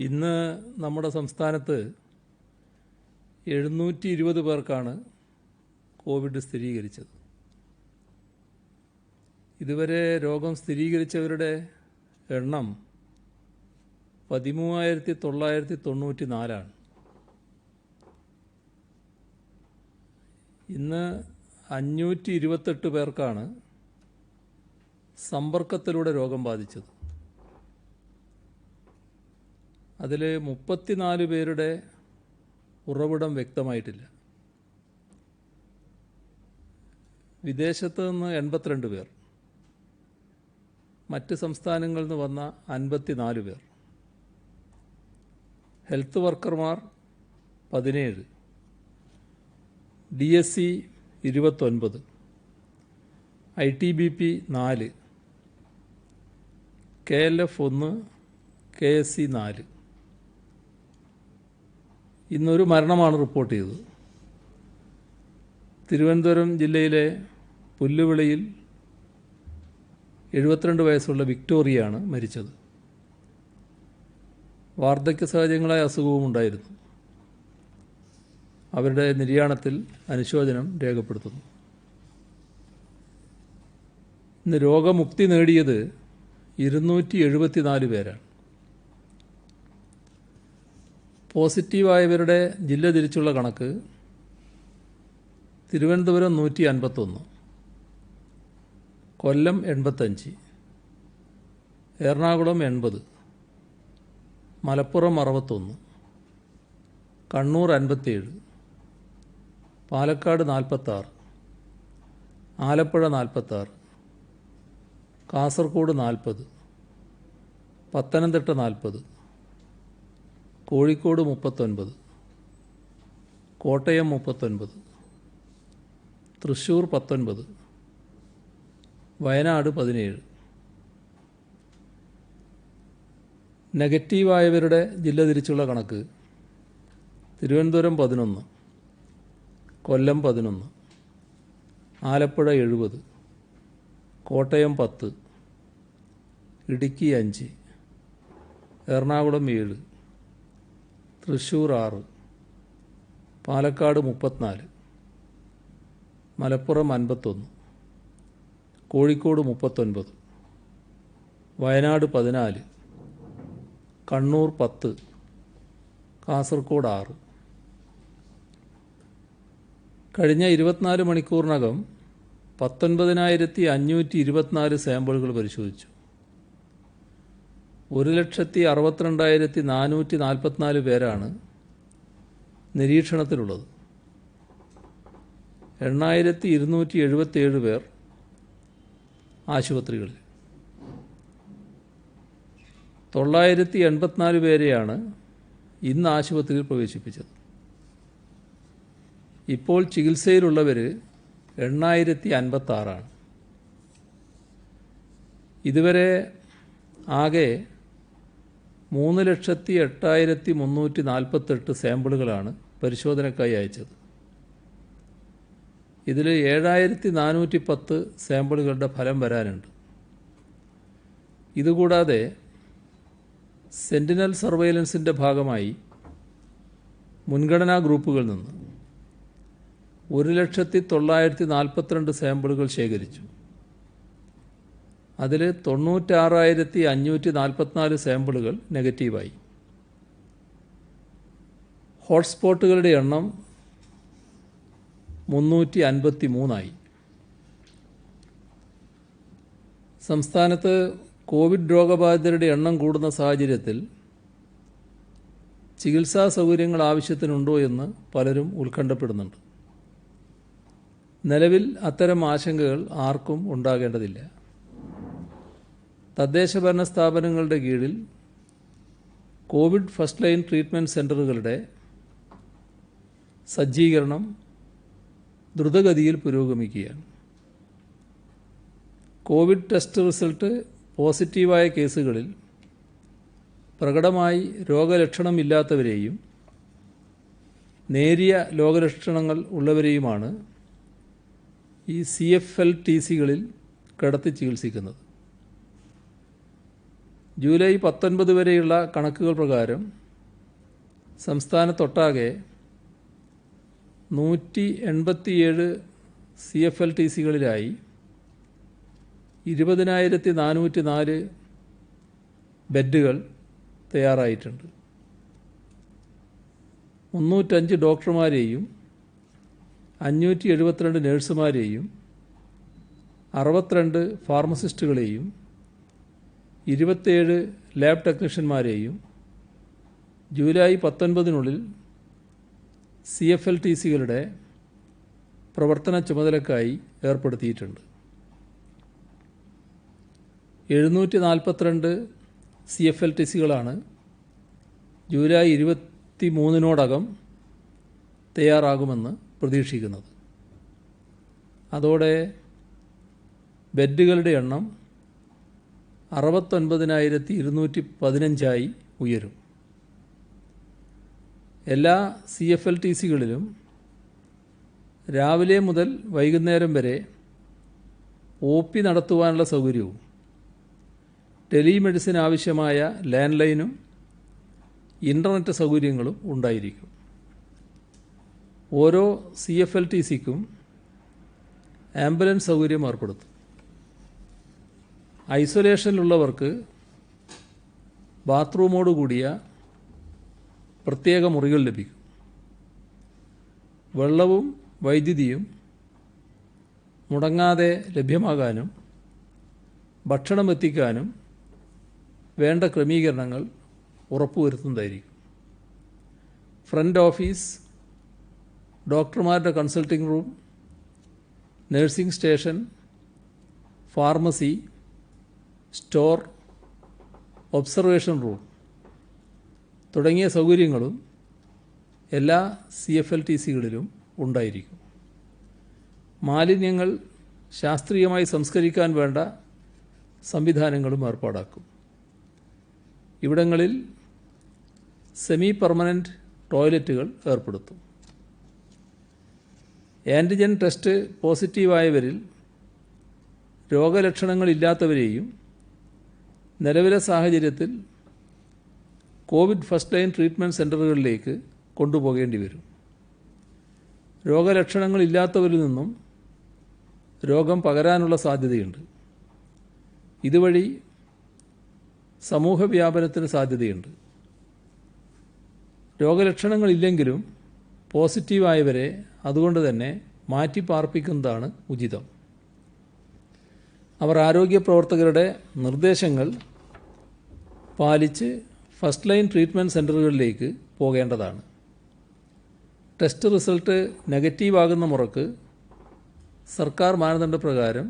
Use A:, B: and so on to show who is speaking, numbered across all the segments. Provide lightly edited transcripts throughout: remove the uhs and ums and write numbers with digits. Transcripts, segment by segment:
A: ഇന്ന് നമ്മുടെ സംസ്ഥാനത്ത് 720 പേർക്കാണ് കോവിഡ് സ്ഥിരീകരിച്ചത്. ഇതുവരെ രോഗം സ്ഥിരീകരിച്ചവരുടെ എണ്ണം 13,994 ആണ്. ഇന്ന് 528 പേർക്കാണ് സമ്പർക്കത്തിലൂടെ രോഗം ബാധിച്ചത്. അതിൽ 34 പേരുടെ ഉറവിടം വ്യക്തമായിട്ടില്ല. വിദേശത്ത് നിന്ന് 82 പേർ, മറ്റ് സംസ്ഥാനങ്ങളിൽ നിന്ന് വന്ന 54 പേർ, health വർക്കർമാർ 17, DSC 29, ITBP 4, KLF 1, KSC 4. ഇന്നൊരു മരണമാണ് റിപ്പോർട്ട് ചെയ്തത്. തിരുവനന്തപുരം ജില്ലയിലെ പുല്ലുവിളിയിൽ 72 വയസ്സുള്ള വിക്ടോറിയയാണ് മരിച്ചത്. വാർദ്ധക്യ സഹജങ്ങളായ അസുഖവും ഉണ്ടായിരുന്നു. അവരുടെ നിര്യാണത്തിൽ അനുശോചനം രേഖപ്പെടുത്തുന്നു. ഇന്ന് രോഗമുക്തി നേടിയത് 274 പേരാണ്. പോസിറ്റീവായവരുടെ ജില്ല തിരിച്ചുള്ള കണക്ക്: തിരുവനന്തപുരം 151, കൊല്ലം 85, എറണാകുളം 80, മലപ്പുറം 61, കണ്ണൂർ 57, പാലക്കാട് 46, ആലപ്പുഴ 46, കാസർഗോഡ് 40, പത്തനംതിട്ട 40, കോഴിക്കോട് 39, കോട്ടയം 39, തൃശ്ശൂർ 19, വയനാട് 17. നെഗറ്റീവായവരുടെ ജില്ല തിരിച്ചുള്ള കണക്ക്: തിരുവനന്തപുരം 11, കൊല്ലം 11, ആലപ്പുഴ 70, കോട്ടയം 10, ഇടുക്കി 5, എറണാകുളം 7, തൃശ്ശൂർ 6, പാലക്കാട് 34, മലപ്പുറം 51, കോഴിക്കോട് 39, വയനാട് 14, കണ്ണൂർ 10, കാസർഗോഡ് 6. കഴിഞ്ഞ 24 മണിക്കൂറിനകം 19,524 സാമ്പിളുകൾ പരിശോധിച്ചു. 1,62,444 പേരാണ് നിരീക്ഷണത്തിലുള്ളത്. 8,277 പേർ ആശുപത്രികളിൽ. 984 പേരെയാണ് ഇന്ന് ആശുപത്രിയിൽ പ്രവേശിപ്പിച്ചത്. ഇപ്പോൾ ചികിത്സയിലുള്ളവർ 8,056 ആണ്. ഇതുവരെ ആകെ 3,08,348 സാമ്പിളുകളാണ് പരിശോധനയ്ക്കായി അയച്ചത്. ഇതിൽ 7,410 സാമ്പിളുകളുടെ ഫലം വരാനുണ്ട്. ഇതുകൂടാതെ സെന്റിനൽ സർവൈലൻസിൻ്റെ ഭാഗമായി മുൻഗണനാ ഗ്രൂപ്പുകളിൽ നിന്ന് 1,09,42 സാമ്പിളുകൾ ശേഖരിച്ചു. അതിൽ 96,544 സാമ്പിളുകൾ നെഗറ്റീവായി. ഹോട്ട്സ്പോട്ടുകളുടെ എണ്ണം 353 സംസ്ഥാനത്ത് കോവിഡ് രോഗബാധിതരുടെ എണ്ണം കൂടുന്ന സാഹചര്യത്തിൽ ചികിത്സാ സൗകര്യങ്ങൾ ആവശ്യത്തിനുണ്ടോ എന്ന് പലരും ഉത്കണ്ഠപ്പെടുന്നുണ്ട്. നിലവിൽ അത്തരം ആശങ്കകൾ ആർക്കും ഉണ്ടാകേണ്ടതില്ല. തദ്ദേശഭരണ സ്ഥാപനങ്ങളുടെ കീഴിൽ കോവിഡ് ഫസ്റ്റ് ലൈൻ ട്രീറ്റ്മെൻറ്റ് സെൻ്ററുകളുടെ സജ്ജീകരണം ദ്രുതഗതിയിൽ പുരോഗമിക്കുകയാണ്. കോവിഡ് ടെസ്റ്റ് റിസൾട്ട് പോസിറ്റീവായ കേസുകളിൽ പ്രകടമായി രോഗലക്ഷണമില്ലാത്തവരെയും നേരിയ രോഗലക്ഷണങ്ങൾ ഉള്ളവരെയുമാണ് ഈ CFLTCകളിൽ കിടത്തി ചികിത്സിക്കുന്നത്. ജൂലൈ 19 വരെയുള്ള കണക്കുകൾ പ്രകാരം സംസ്ഥാനത്തൊട്ടാകെ 187 CFLTCകളിലായി 20,404 ബെഡുകൾ തയ്യാറായിട്ടുണ്ട്. 305 ഡോക്ടർമാരെയും 572 നഴ്സുമാരെയും 62 ഫാർമസിസ്റ്റുകളെയും 27 ലാബ് ടെക്നീഷ്യന്മാരെയും ജൂലൈ 19 CFLTCകളുടെ പ്രവർത്തന ചുമതലക്കായി ഏർപ്പെടുത്തിയിട്ടുണ്ട്. 742 CFLTCകളാണ് ജൂലൈ 23 തയ്യാറാകുമെന്ന് പ്രതീക്ഷിക്കുന്നത്. അതോടെ ബെഡുകളുടെ എണ്ണം 69,215 ഉയരും. എല്ലാ CFLTCകളിലും രാവിലെ മുതൽ വൈകുന്നേരം വരെ OP നടത്തുവാനുള്ള സൗകര്യവും ടെലിമെഡിസിൻ ആവശ്യമായ ലാൻഡ് ലൈനും ഇൻ്റർനെറ്റ് സൗകര്യങ്ങളും ഉണ്ടായിരിക്കും. ഓരോ CFLTCക്കും ആംബുലൻസ് സൗകര്യം ഏർപ്പെടുത്തും. ഐസൊലേഷനിലുള്ളവർക്ക് ബാത്റൂമോട് കൂടിയ പ്രത്യേക മുറികൾ ലഭിക്കും. വെള്ളവും വൈദ്യുതിയും മുടങ്ങാതെ ലഭ്യമാകാനും ഭക്ഷണം എത്തിക്കാനും വേണ്ട ക്രമീകരണങ്ങൾ ഉറപ്പുവരുത്തുന്നതായിരിക്കും. ഫ്രണ്ട് ഓഫീസ്, ഡോക്ടർമാരുടെ consulting room, nursing station, pharmacy, store, observation room തുടങ്ങിയ സൗകര്യങ്ങളും എല്ലാ CFLTCകളിലും ഉണ്ടായിരിക്കും. മാലിന്യങ്ങൾ ശാസ്ത്രീയമായി സംസ്കരിക്കാൻ വേണ്ട സംവിധാനങ്ങളും ഏർപ്പാടാക്കും. ഇവിടങ്ങളിൽ സെമി പെർമനൻ്റ് ടോയ്ലറ്റുകൾ ഏർപ്പെടുത്തും. ആൻറ്റിജൻ ടെസ്റ്റ് പോസിറ്റീവായവരിൽ രോഗലക്ഷണങ്ങളില്ലാത്തവരെയും നിലവിലെ സാഹചര്യത്തിൽ കോവിഡ് ഫസ്റ്റ് ലൈൻ ട്രീറ്റ്മെൻറ്റ് സെൻ്ററുകളിലേക്ക് കൊണ്ടുപോകേണ്ടി വരും. രോഗലക്ഷണങ്ങളില്ലാത്തവരിൽ നിന്നും രോഗം പകരാനുള്ള സാധ്യതയുണ്ട്. ഇതുവഴി സമൂഹവ്യാപനത്തിന് സാധ്യതയുണ്ട്. രോഗലക്ഷണങ്ങളില്ലെങ്കിലും പോസിറ്റീവായവരെ അതുകൊണ്ട് തന്നെ മാറ്റിപ്പാർപ്പിക്കുന്നതാണ് ഉചിതം. അവർ ആരോഗ്യ പ്രവർത്തകരുടെ നിർദ്ദേശങ്ങൾ പാലിച്ച് ഫസ്റ്റ് ലൈൻ ട്രീറ്റ്മെൻറ്റ് സെൻ്ററുകളിലേക്ക് പോകേണ്ടതാണ്. ടെസ്റ്റ് റിസൾട്ട് നെഗറ്റീവാകുന്ന മുറക്ക് സർക്കാർ മാനദണ്ഡപ്രകാരം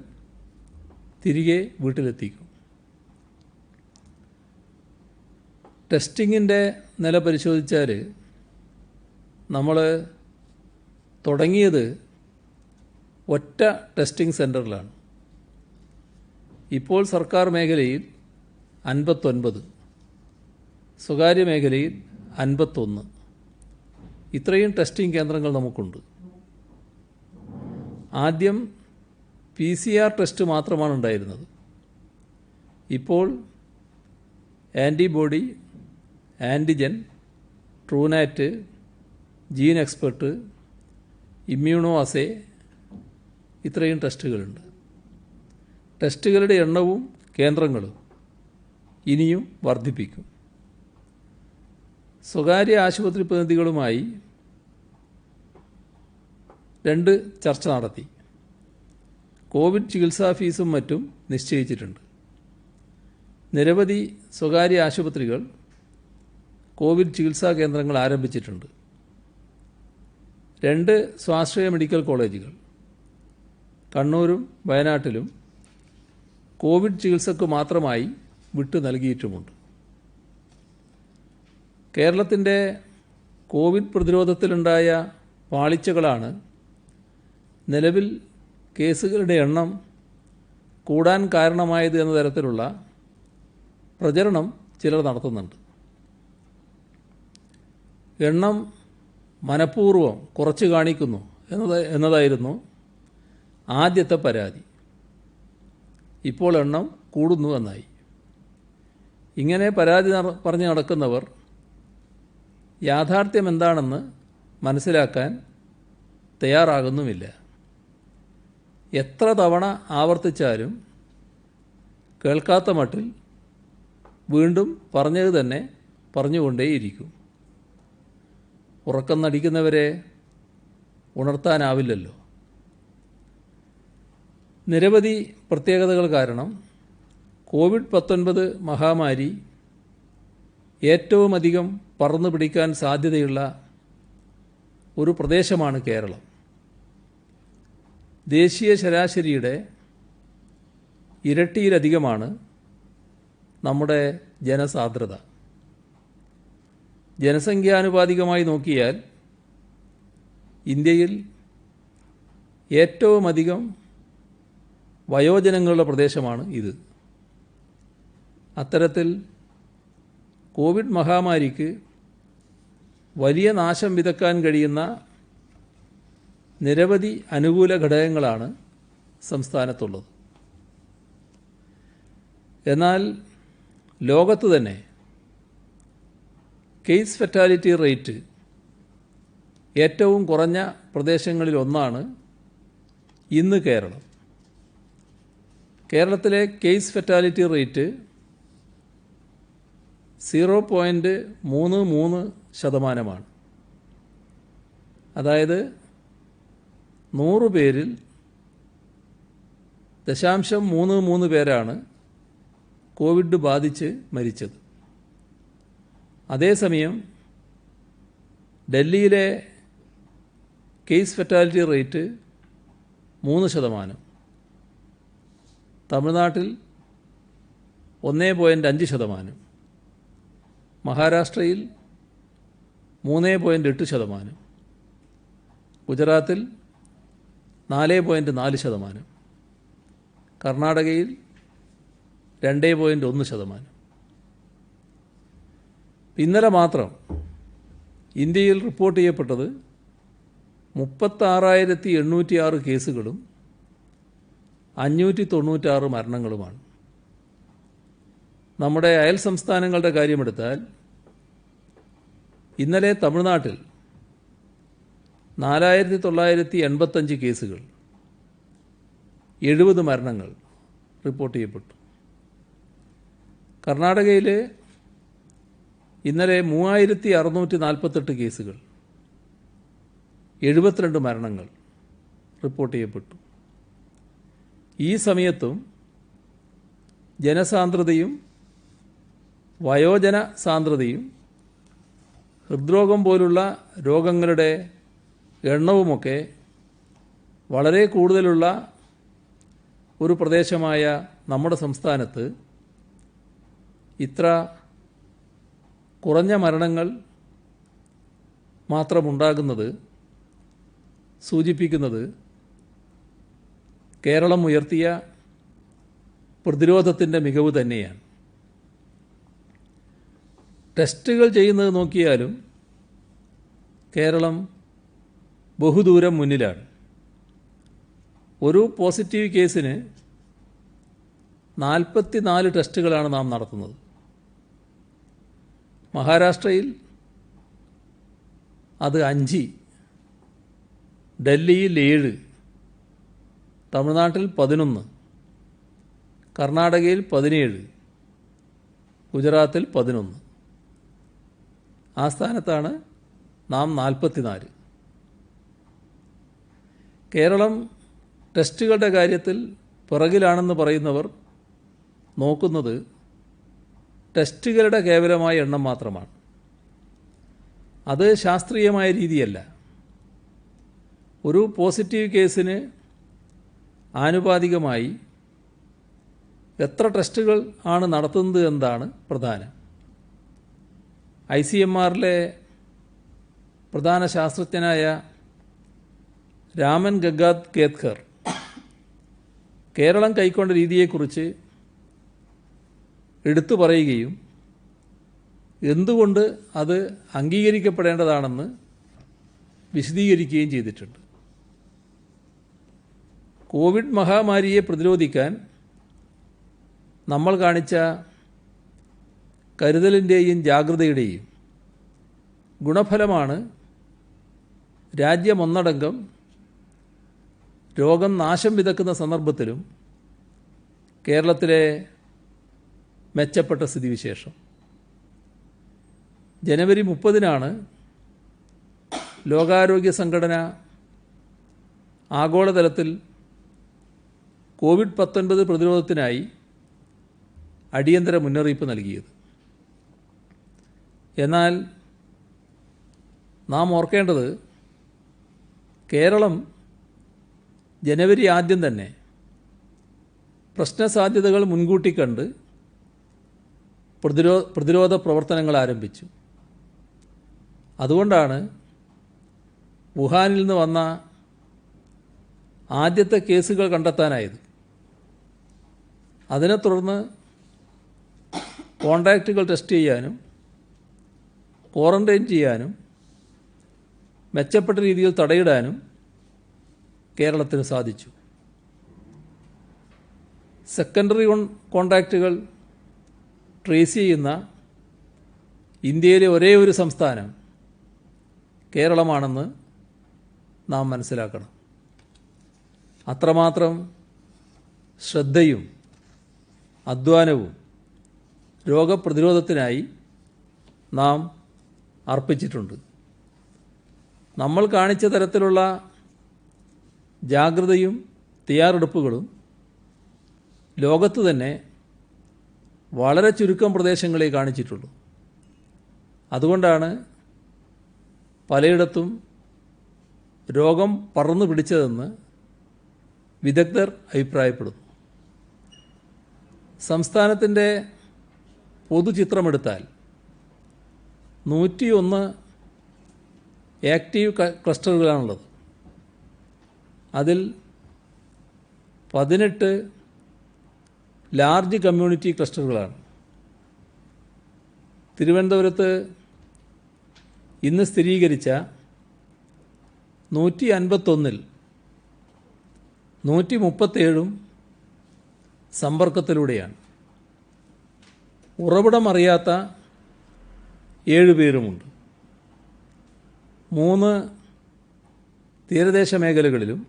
A: തിരികെ വീട്ടിലെത്തിക്കും. ടെസ്റ്റിങ്ങിൻ്റെ നില പരിശോധിച്ചാൽ നമ്മൾ തുടങ്ങിയത് ഒറ്റ ടെസ്റ്റിംഗ് സെൻ്ററിലാണ്. ഇപ്പോൾ സർക്കാർ മേഖലയിൽ 59, സ്വകാര്യ മേഖലയിൽ 51, ഇത്രയും ടെസ്റ്റിംഗ് കേന്ദ്രങ്ങൾ നമുക്കുണ്ട്. ആദ്യം PCR ടെസ്റ്റ് മാത്രമാണ് ഉണ്ടായിരുന്നത്. ഇപ്പോൾ antibody, antigen, Truenat, gene expert, immuno assay, ഇത്രയും ടെസ്റ്റുകളുണ്ട്. ടെസ്റ്റുകളുടെ എണ്ണവും കേന്ദ്രങ്ങളും ഇനിയും വർദ്ധിപ്പിക്കും. സ്വകാര്യ ആശുപത്രി പ്രതിനിധികളുമായി 2 ചർച്ച നടത്തി. കോവിഡ് ചികിത്സാ ഫീസും മറ്റും നിശ്ചയിച്ചിട്ടുണ്ട്. നിരവധി സ്വകാര്യ ആശുപത്രികൾ കോവിഡ് ചികിത്സാ കേന്ദ്രങ്ങൾ ആരംഭിച്ചിട്ടുണ്ട്. 2 സ്വാശ്രയ മെഡിക്കൽ കോളേജുകൾ കണ്ണൂരും വയനാട്ടിലും കോവിഡ് ചികിത്സക്ക് മാത്രമായി വിട്ടു നൽകിയിട്ടുമുണ്ട്. കേരളത്തിൻ്റെ കോവിഡ് പ്രതിരോധത്തിലുണ്ടായ പാളിച്ചകളാണ് നിലവിൽ കേസുകളുടെ എണ്ണം കൂടാൻ കാരണമായത് എന്ന തരത്തിലുള്ള പ്രചരണം ചിലർ നടത്തുന്നുണ്ട്. എണ്ണം മനഃപൂർവ്വം കുറച്ച് കാണിക്കുന്നു എന്നതായിരുന്നു ആദ്യത്തെ പരാതി. ഇപ്പോൾ എണ്ണം കൂടുന്നു എന്നായി. ഇങ്ങനെ പരാതി പറഞ്ഞ് നടക്കുന്നവർ യാഥാർത്ഥ്യം എന്താണെന്ന് മനസ്സിലാക്കാൻ തയ്യാറാകുന്നുമില്ല. എത്ര തവണ ആവർത്തിച്ചാലും കേൾക്കാത്ത മട്ടിൽ വീണ്ടും പറഞ്ഞത് തന്നെ പറഞ്ഞുകൊണ്ടേയിരിക്കും. ഉറക്കം നടിക്കുന്നവരെ ഉണർത്താനാവില്ലല്ലോ. നിരവധി പ്രത്യേകതകൾ കാരണം കോവിഡ്-19 മഹാമാരി ഏറ്റവുമധികം പടർന്നു പിടിക്കാൻ സാധ്യതയുള്ള ഒരു പ്രദേശമാണ് കേരളം. ദേശീയ ശരാശരിയുടെ ഇരട്ടിയിലധികമാണ് നമ്മുടെ ജനസാന്ദ്രത. ജനസംഖ്യാനുപാതികമായി നോക്കിയാൽ ഇന്ത്യയിൽ ഏറ്റവുമധികം വയോജനങ്ങളുടെ പ്രദേശമാണ് ഇത്. അത്തരത്തിൽ കോവിഡ് മഹാമാരിക്ക് വലിയ നാശം വിതക്കാൻ കഴിയുന്ന നിരവധി അനുകൂല ഘടകങ്ങളാണ് സംസ്ഥാനത്തുള്ളത്. എന്നാൽ ലോകത്ത് തന്നെ കേസ് ഫെറ്റാലിറ്റി റേറ്റ് ഏറ്റവും കുറഞ്ഞ പ്രദേശങ്ങളിലൊന്നാണ് ഇന്ന് കേരളം. കേരളത്തിലെ കേസ് ഫെറ്റാലിറ്റി റേറ്റ് 0.33%. അതായത് 100 പേരിൽ 0.33 പേരാണ് കോവിഡ് ബാധിച്ച് മരിച്ചത്. അതേസമയം ഡൽഹിയിലെ കേസ് ഫെറ്റാലിറ്റി റേറ്റ് 3%, തമിഴ്നാട്ടിൽ 1.5%, മഹാരാഷ്ട്രയിൽ 3.8%, ഗുജറാത്തിൽ 4.4%, കർണാടകയിൽ 2.1%. ഇന്നലെ മാത്രം ഇന്ത്യയിൽ റിപ്പോർട്ട് ചെയ്യപ്പെട്ടത് 36,806 കേസുകളും 596 മരണങ്ങളുമാണ്. നമ്മുടെ അയൽ സംസ്ഥാനങ്ങളുടെ കാര്യമെടുത്താൽ ഇന്നലെ തമിഴ്നാട്ടിൽ 4,985 കേസുകൾ, 70 മരണങ്ങൾ റിപ്പോർട്ട് ചെയ്യപ്പെട്ടു. കർണാടകയിൽ ഇന്നലെ 3,648 കേസുകൾ, 72 മരണങ്ങൾ റിപ്പോർട്ട് ചെയ്യപ്പെട്ടു. ഈ സമയത്തും ജനസാന്ദ്രതയും വയോജന സാന്ദ്രതയും ഹൃദ്രോഗം പോലുള്ള രോഗങ്ങളുടെ എണ്ണവുമൊക്കെ വളരെ കൂടുതലുള്ള ഒരു പ്രദേശമായ നമ്മുടെ സംസ്ഥാനത്ത് ഇത്ര കുറഞ്ഞ മരണങ്ങൾ മാത്രമുണ്ടാകുന്നത് സൂചിപ്പിക്കുന്നത് കേരളം ഉയർത്തിയ പ്രതിരോധത്തിൻ്റെ മികവ് തന്നെയാണ്. ടെസ്റ്റുകൾ ചെയ്യുന്നത് നോക്കിയാലും കേരളം ബഹുദൂരം മുന്നിലാണ്. ഒരു പോസിറ്റീവ് കേസിന് 44 ടെസ്റ്റുകളാണ് നാം നടത്തുന്നത്. മഹാരാഷ്ട്രയിൽ അത് 5, ഡൽഹിയിൽ 7, തമിഴ്നാട്ടിൽ 11, കർണാടകയിൽ 17, ഗുജറാത്തിൽ 11. ആ സ്ഥാനത്താണ് നാം 44. കേരളം ടെസ്റ്റുകളുടെ കാര്യത്തിൽ പിറകിലാണെന്ന് പറയുന്നവർ നോക്കുന്നത് ടെസ്റ്റുകളുടെ കേവലമായ എണ്ണം മാത്രമാണ്. അത് ശാസ്ത്രീയമായ രീതിയല്ല. ഒരു പോസിറ്റീവ് കേസിന് ആനുപാതികമായി എത്ര ടെസ്റ്റുകൾ ആണ് നടത്തുന്നത് എന്നതാണ് പ്രധാനം. ICMR-ലെ പ്രധാന ശാസ്ത്രജ്ഞനായ രാമൻ ഗംഗാധ് കേത്കർ കേരളം കൈക്കൊണ്ട രീതിയെക്കുറിച്ച് എടുത്തു പറയുകയും എന്തുകൊണ്ട് അത് അംഗീകരിക്കപ്പെടേണ്ടതാണെന്ന് വിശദീകരിക്കുകയും ചെയ്തിട്ടുണ്ട്. കോവിഡ് മഹാമാരിയെ പ്രതിരോധിക്കാൻ നമ്മൾ കാണിച്ച കരുതലിൻ്റെയും ജാഗ്രതയുടെയും ഗുണഫലമാണ് രാജ്യമൊന്നടങ്കം രോഗം നാശം വിതക്കുന്ന സന്ദർഭത്തിലും കേരളത്തിലെ മെച്ചപ്പെട്ട സ്ഥിതിവിശേഷം. ജനുവരി 30-നാണ് ലോകാരോഗ്യ സംഘടന ആഗോളതലത്തിൽ കോവിഡ്-19 പ്രതിരോധത്തിനായി അടിയന്തര മുന്നറിയിപ്പ് നൽകിയത്. എന്നാൽ നാം ഓർക്കേണ്ടത്, കേരളം ജനുവരി ആദ്യം തന്നെ പ്രശ്നസാധ്യതകൾ മുൻകൂട്ടി കണ്ട് പ്രതിരോധ പ്രവർത്തനങ്ങൾ ആരംഭിച്ചു. അതുകൊണ്ടാണ് വുഹാനിൽ നിന്ന് വന്ന ആദ്യത്തെ കേസുകൾ കണ്ടെത്താനായത്. അതിനെ തുടർന്ന് കോൺടാക്റ്റുകൾ ടെസ്റ്റ് ചെയ്യാനും ക്വാറന്റൈൻ ചെയ്യാനും മെച്ചപ്പെട്ട രീതിയിൽ തടയിടാനും കേരളത്തിന് സാധിച്ചു. സെക്കൻഡറി കോൺടാക്റ്റുകൾ ട്രേസ് ചെയ്യുന്ന ഇന്ത്യയിലെ ഒരേ ഒരു സംസ്ഥാനം കേരളമാണെന്ന് നാം മനസ്സിലാക്കണം. അത്രമാത്രം ശ്രദ്ധയും അധ്വാനവും രോഗപ്രതിരോധത്തിനായി നാം അർപ്പിച്ചിട്ടുണ്ട്. നമ്മൾ കാണിച്ച തരത്തിലുള്ള ജാഗ്രതയും തയ്യാറെടുപ്പുകളും ലോകത്ത് തന്നെ വളരെ ചുരുക്കം പ്രദേശങ്ങളെ കാണിച്ചിട്ടുള്ളൂ. അതുകൊണ്ടാണ് പലയിടത്തും രോഗം പടർന്നു പിടിച്ചതെന്ന് വിദഗ്ധർ അഭിപ്രായപ്പെടുന്നു. സംസ്ഥാനത്തിൻ്റെ പൊതുചിത്രമെടുത്താൽ 101 ആക്റ്റീവ് ക്ലസ്റ്ററുകളാണുള്ളത്. അതിൽ 18 ലാർജ് കമ്മ്യൂണിറ്റി ക്ലസ്റ്ററുകളാണ്. തിരുവനന്തപുരത്ത് ഇന്ന് സ്ഥിരീകരിച്ച 151-ൽ 137 സമ്പർക്കത്തിലൂടെയാണ്. ഉറവിടമറിയാത്ത 7 പേരുമുണ്ട്. 3 തീരദേശ മേഖലകളിലും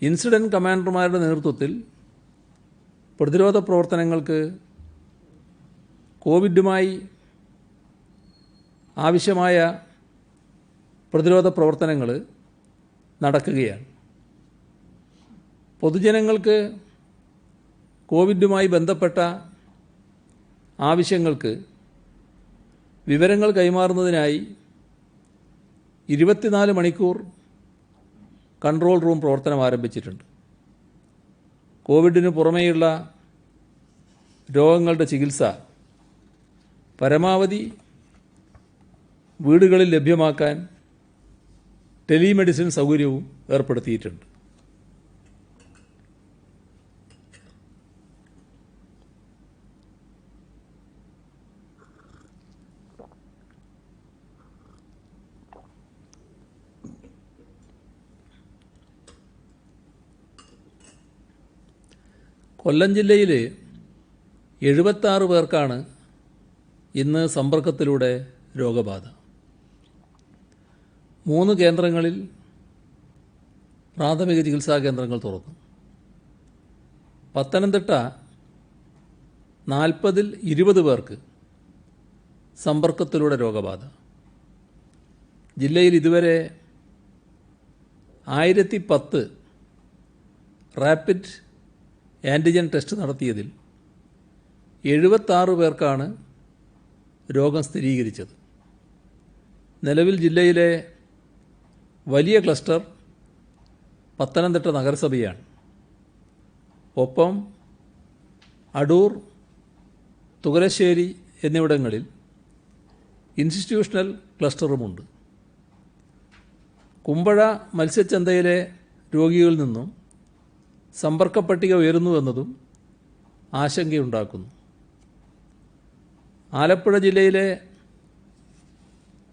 A: ഇൻസിഡൻറ്റ് കമാൻഡർമാരുടെ നേതൃത്വത്തിൽ പ്രതിരോധ പ്രവർത്തനങ്ങൾക്ക് കോവിഡുമായി ആവശ്യമായ പ്രതിരോധ പ്രവർത്തനങ്ങൾ നടക്കുകയാണ്. പൊതുജനങ്ങൾക്ക് കോവിഡുമായി ബന്ധപ്പെട്ട ആവശ്യങ്ങൾക്ക് വിവരങ്ങൾ കൈമാറുന്നതിനായി 24 മണിക്കൂർ കൺട്രോൾ റൂം പ്രവർത്തനം ആരംഭിച്ചിട്ടുണ്ട്. കോവിഡിന് പുറമേയുള്ള രോഗങ്ങളുടെ ചികിത്സ പരമാവധി വീടുകളിൽ ലഭ്യമാക്കാൻ ടെലിമെഡിസിൻ സൗകര്യവും ഏർപ്പെടുത്തിയിട്ടുണ്ട്. കൊല്ലം ജില്ലയിൽ 76 പേർക്കാണ് ഇന്ന് സമ്പർക്കത്തിലൂടെ രോഗബാധ. 3 കേന്ദ്രങ്ങളിൽ പ്രാഥമിക ചികിത്സാ കേന്ദ്രങ്ങൾ തുറന്നു. പത്തനംതിട്ട 40-ൽ 20 പേർക്ക് സമ്പർക്കത്തിലൂടെ രോഗബാധ. ജില്ലയിൽ ഇതുവരെ 1010 റാപ്പിഡ് ആൻറ്റിജൻ ടെസ്റ്റ് നടത്തിയതിൽ 76 പേർക്കാണ് രോഗം സ്ഥിരീകരിച്ചത്. നിലവിൽ ജില്ലയിലെ വലിയ ക്ലസ്റ്റർ പത്തനംതിട്ട നഗരസഭയാണ്. ഒപ്പം അടൂർ, തുകലശ്ശേരി എന്നിവിടങ്ങളിൽ ഇൻസ്റ്റിറ്റ്യൂഷണൽ ക്ലസ്റ്ററുമുണ്ട്. കുമ്പഴ മത്സ്യച്ചന്തയിലെ രോഗികളിൽ നിന്നും സമ്പർക്ക പട്ടിക ഉയരുന്നുവെന്നതും ആശങ്കയുണ്ടാക്കുന്നു. ആലപ്പുഴ ജില്ലയിലെ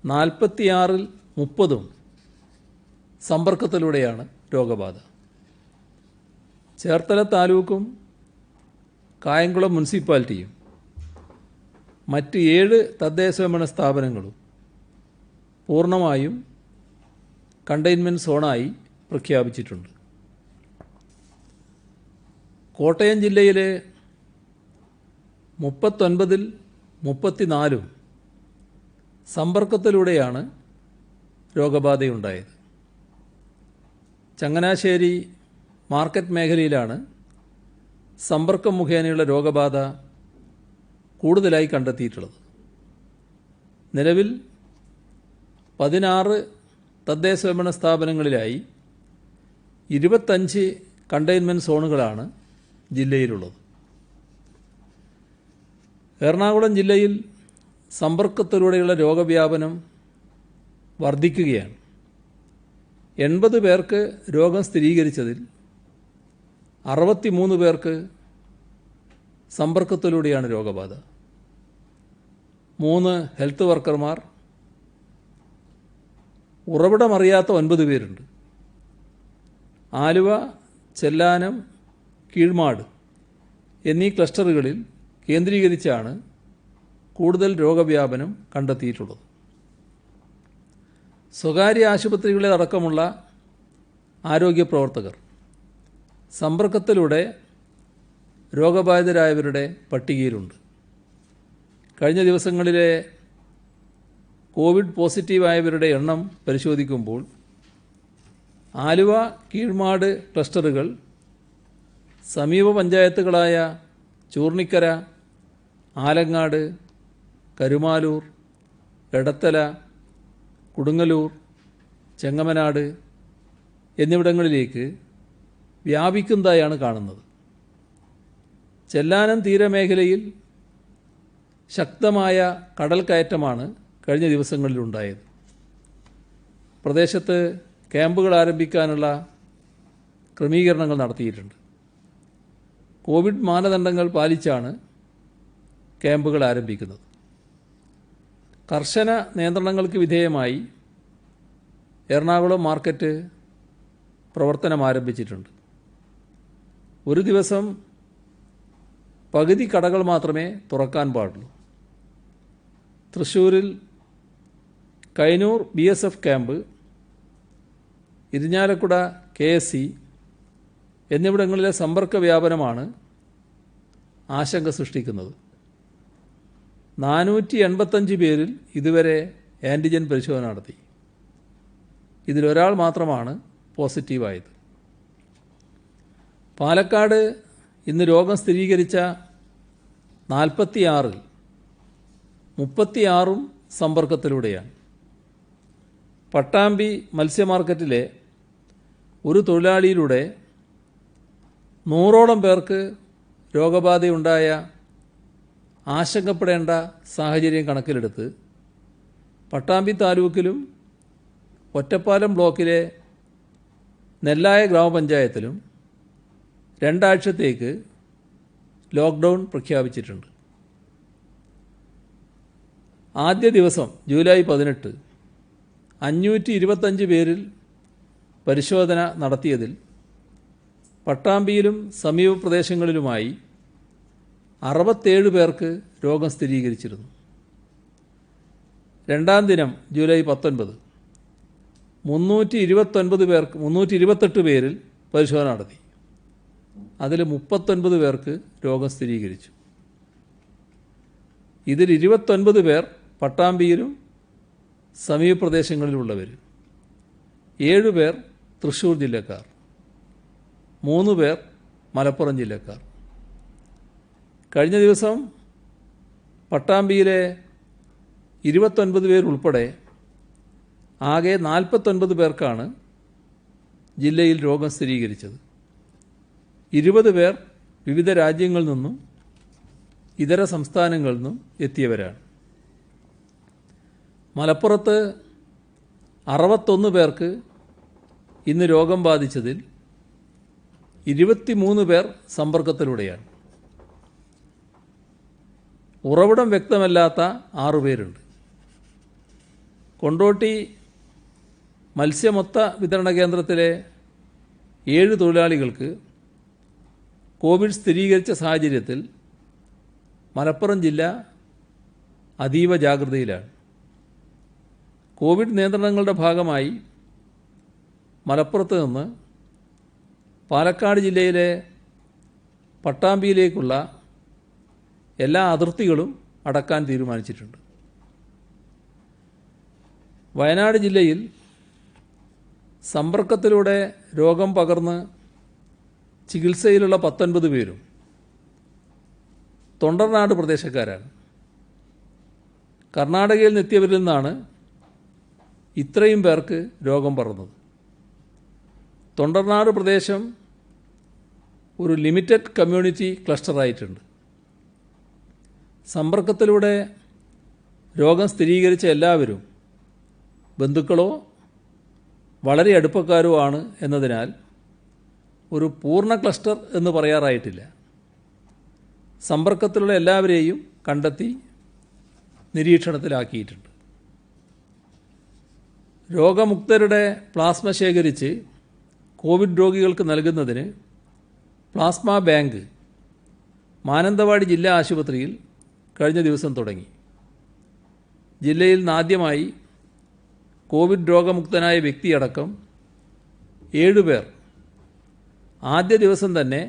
A: 46-ൽ 30 സമ്പർക്കത്തിലൂടെയാണ് രോഗബാധ. ചേർത്തല താലൂക്കും കായംകുളം മുനിസിപ്പാലിറ്റിയും മറ്റ് 7 തദ്ദേശഭരണ സ്ഥാപനങ്ങളും പൂർണ്ണമായും കണ്ടെയ്ൻമെൻറ്റ് സോണായി പ്രഖ്യാപിച്ചിട്ടുണ്ട്. കോട്ടയം ജില്ലയിലെ 39-ൽ 34 സമ്പർക്കത്തിലൂടെയാണ് രോഗബാധയുണ്ടായത്. ചങ്ങനാശ്ശേരി മാർക്കറ്റ് മേഖലയിലാണ് സമ്പർക്കം മുഖേനയുള്ള രോഗബാധ കൂടുതലായി കണ്ടെത്തിയിട്ടുള്ളത്. നിലവിൽ 16 തദ്ദേശഭരണ സ്ഥാപനങ്ങളിലായി 25 കണ്ടെയ്ൻമെൻറ്റ് സോണുകളാണ് ജില്ലയിലുള്ളത്. എറണാകുളം ജില്ലയിൽ സമ്പർക്കത്തിലൂടെയുള്ള രോഗവ്യാപനം വർദ്ധിക്കുകയാണ്. 80 പേർക്ക് രോഗം സ്ഥിരീകരിച്ചതിൽ 63 പേർക്ക് സമ്പർക്കത്തിലൂടെയാണ് രോഗബാധ. 3 ഹെൽത്ത് വർക്കർമാർ, ഉറവിടമറിയാത്ത 9 പേരുണ്ട്. ആലുവ, ചെല്ലാനം, കീഴ്മാട് എന്നീ ക്ലസ്റ്ററുകളിൽ കേന്ദ്രീകരിച്ചാണ് കൂടുതൽ രോഗവ്യാപനം കണ്ടെത്തിയിട്ടുള്ളത്. സ്വകാര്യ ആശുപത്രികളിൽ അടക്കമുള്ള ആരോഗ്യ പ്രവർത്തകർ സമ്പർക്കത്തിലൂടെ രോഗബാധിതരായവരുടെ പട്ടികയിലുണ്ട്. കഴിഞ്ഞ ദിവസങ്ങളിലെ കോവിഡ് പോസിറ്റീവായവരുടെ എണ്ണം പരിശോധിക്കുമ്പോൾ ആലുവ, കീഴ്മാട് ക്ലസ്റ്ററുകൾ സമീപ പഞ്ചായത്തുകളായ ചൂർണിക്കര, ആലങ്ങാട്, കരുമാലൂർ, എടത്തല, കൊടുങ്ങല്ലൂർ, ചെങ്ങമനാട് എന്നിവിടങ്ങളിലേക്ക് വ്യാപിക്കുന്നതായാണ് കാണുന്നത്. ചെല്ലാനം തീരമേഖലയിൽ ശക്തമായ കടൽ കയറ്റമാണ് കഴിഞ്ഞ ദിവസങ്ങളിലുണ്ടായത്. പ്രദേശത്ത് ക്യാമ്പുകൾ ആരംഭിക്കാനുള്ള ക്രമീകരണങ്ങൾ നടത്തിയിട്ടുണ്ട്. കോവിഡ് മാനദണ്ഡങ്ങൾ പാലിച്ചാണ് ക്യാമ്പുകൾ ആരംഭിക്കുന്നത്. കർശന നിയന്ത്രണങ്ങൾക്ക് വിധേയമായി എറണാകുളം മാർക്കറ്റ് പ്രവർത്തനം ആരംഭിച്ചിട്ടുണ്ട്. ഒരു ദിവസം പകുതി കടകൾ മാത്രമേ തുറക്കാൻ പാടുള്ളൂ. തൃശ്ശൂരിൽ Kainoor BSF camp, Irinjalakuda KSC എന്നിവിടങ്ങളിലെ സമ്പർക്ക വ്യാപനമാണ് ആശങ്ക സൃഷ്ടിക്കുന്നത്. 485 പേരിൽ ഇതുവരെ ആൻറ്റിജൻ പരിശോധന നടത്തി. ഇതിലൊരാൾ മാത്രമാണ് പോസിറ്റീവായത്. പാലക്കാട് ഇന്ന് രോഗം സ്ഥിരീകരിച്ച 46-ൽ 36 സമ്പർക്കത്തിലൂടെയാണ്. പട്ടാമ്പി മത്സ്യമാർക്കറ്റിലെ ഒരു തൊഴിലാളിയിലൂടെ 100ഓളം പേർക്ക് രോഗബാധയുണ്ടായ ആശങ്കപ്പെടേണ്ട സാഹചര്യം കണക്കിലെടുത്ത് പട്ടാമ്പി താലൂക്കിലും ഒറ്റപ്പാലം ബ്ലോക്കിലെ നെല്ലായ ഗ്രാമപഞ്ചായത്തിലും 2 ആഴ്ചത്തേക്ക് ലോക്ക്ഡൗൺ പ്രഖ്യാപിച്ചിട്ടുണ്ട്. ആദ്യ ദിവസം ജൂലൈ 18 525 പേരിൽ പരിശോധന നടത്തിയതിൽ പട്ടാമ്പിയിലും സമീപ പ്രദേശങ്ങളിലുമായി 67 പേർക്ക് രോഗം സ്ഥിരീകരിച്ചിരുന്നു. രണ്ടാം ദിനം ജൂലൈ 19 328 പേരിൽ പരിശോധന നടത്തി. അതിൽ 39 പേർക്ക് രോഗം സ്ഥിരീകരിച്ചു. ഇതിൽ 29 പേർ പട്ടാമ്പിയിലും സമീപ പ്രദേശങ്ങളിലുള്ളവർ, 7 പേർ തൃശ്ശൂർ ജില്ലക്കാർ, 3 പേർ മലപ്പുറം ജില്ലക്കാർ. കഴിഞ്ഞ ദിവസം പട്ടാമ്പിയിലെ 29 പേർ ഉൾപ്പെടെ ആകെ 49 പേർക്കാണ് ജില്ലയിൽ രോഗം സ്ഥിരീകരിച്ചത്. 20 പേർ വിവിധ രാജ്യങ്ങളിൽ നിന്നും ഇതര സംസ്ഥാനങ്ങളിൽ നിന്നും എത്തിയവരാണ്. മലപ്പുറത്ത് 61 പേർക്ക് ഇന്ന് രോഗം ബാധിച്ചതിൽ 23 പേർ സമ്പർക്കത്തിലൂടെയാണ്. ഉറവിടം വ്യക്തമല്ലാത്ത 6 പേരുണ്ട്. കൊണ്ടോട്ടി മത്സ്യമൊത്ത വിതരണ കേന്ദ്രത്തിലെ 7 തൊഴിലാളികൾക്ക് കോവിഡ് സ്ഥിരീകരിച്ച സാഹചര്യത്തിൽ മലപ്പുറം ജില്ല അതീവ ജാഗ്രതയിലാണ്. കോവിഡ് നിയന്ത്രണങ്ങളുടെ ഭാഗമായി മലപ്പുറത്ത് നിന്ന് പാലക്കാട് ജില്ലയിലെ പട്ടാമ്പിയിലേക്കുള്ള എല്ലാ അതിർത്തികളും അടക്കാൻ തീരുമാനിച്ചിട്ടുണ്ട്. വയനാട് ജില്ലയിൽ സമ്പർക്കത്തിലൂടെ രോഗം പകർന്ന് ചികിത്സയിലുള്ള 19 പേരും തൊണ്ടർനാട് പ്രദേശക്കാരാണ്. കർണാടകയിൽ നിന്നെത്തിയവരിൽ നിന്നാണ് ഇത്രയും പേർക്ക് രോഗം പകർന്നത്. തൊണ്ടർനാട് പ്രദേശം ഒരു ലിമിറ്റഡ് കമ്മ്യൂണിറ്റി ക്ലസ്റ്ററായിട്ടുണ്ട്. സമ്പർക്കത്തിലൂടെ രോഗം സ്ഥിരീകരിച്ച എല്ലാവരും ബന്ധുക്കളോ വളരെ അടുപ്പക്കാരോ ആണ് എന്നതിനാൽ ഒരു പൂർണ്ണ ക്ലസ്റ്റർ എന്ന് പറയാറായിട്ടില്ല. സമ്പർക്കത്തിലുള്ള എല്ലാവരെയും കണ്ടെത്തി നിരീക്ഷണത്തിലാക്കിയിട്ടുണ്ട്. രോഗമുക്തരുടെ പ്ലാസ്മ ശേഖരിച്ച് കോവിഡ് രോഗികൾക്ക് നൽകുന്നതിന് പ്ലാസ്മ ബാങ്ക് മാനന്തവാടി ജില്ലാ ആശുപത്രിയിൽ കഴിഞ്ഞ ദിവസം തുടങ്ങി. ജില്ലയിൽ ആദ്യമായി കോവിഡ് രോഗമുക്തനായ വ്യക്തിയടക്കം 7 പേർ ആദ്യ ദിവസം തന്നെ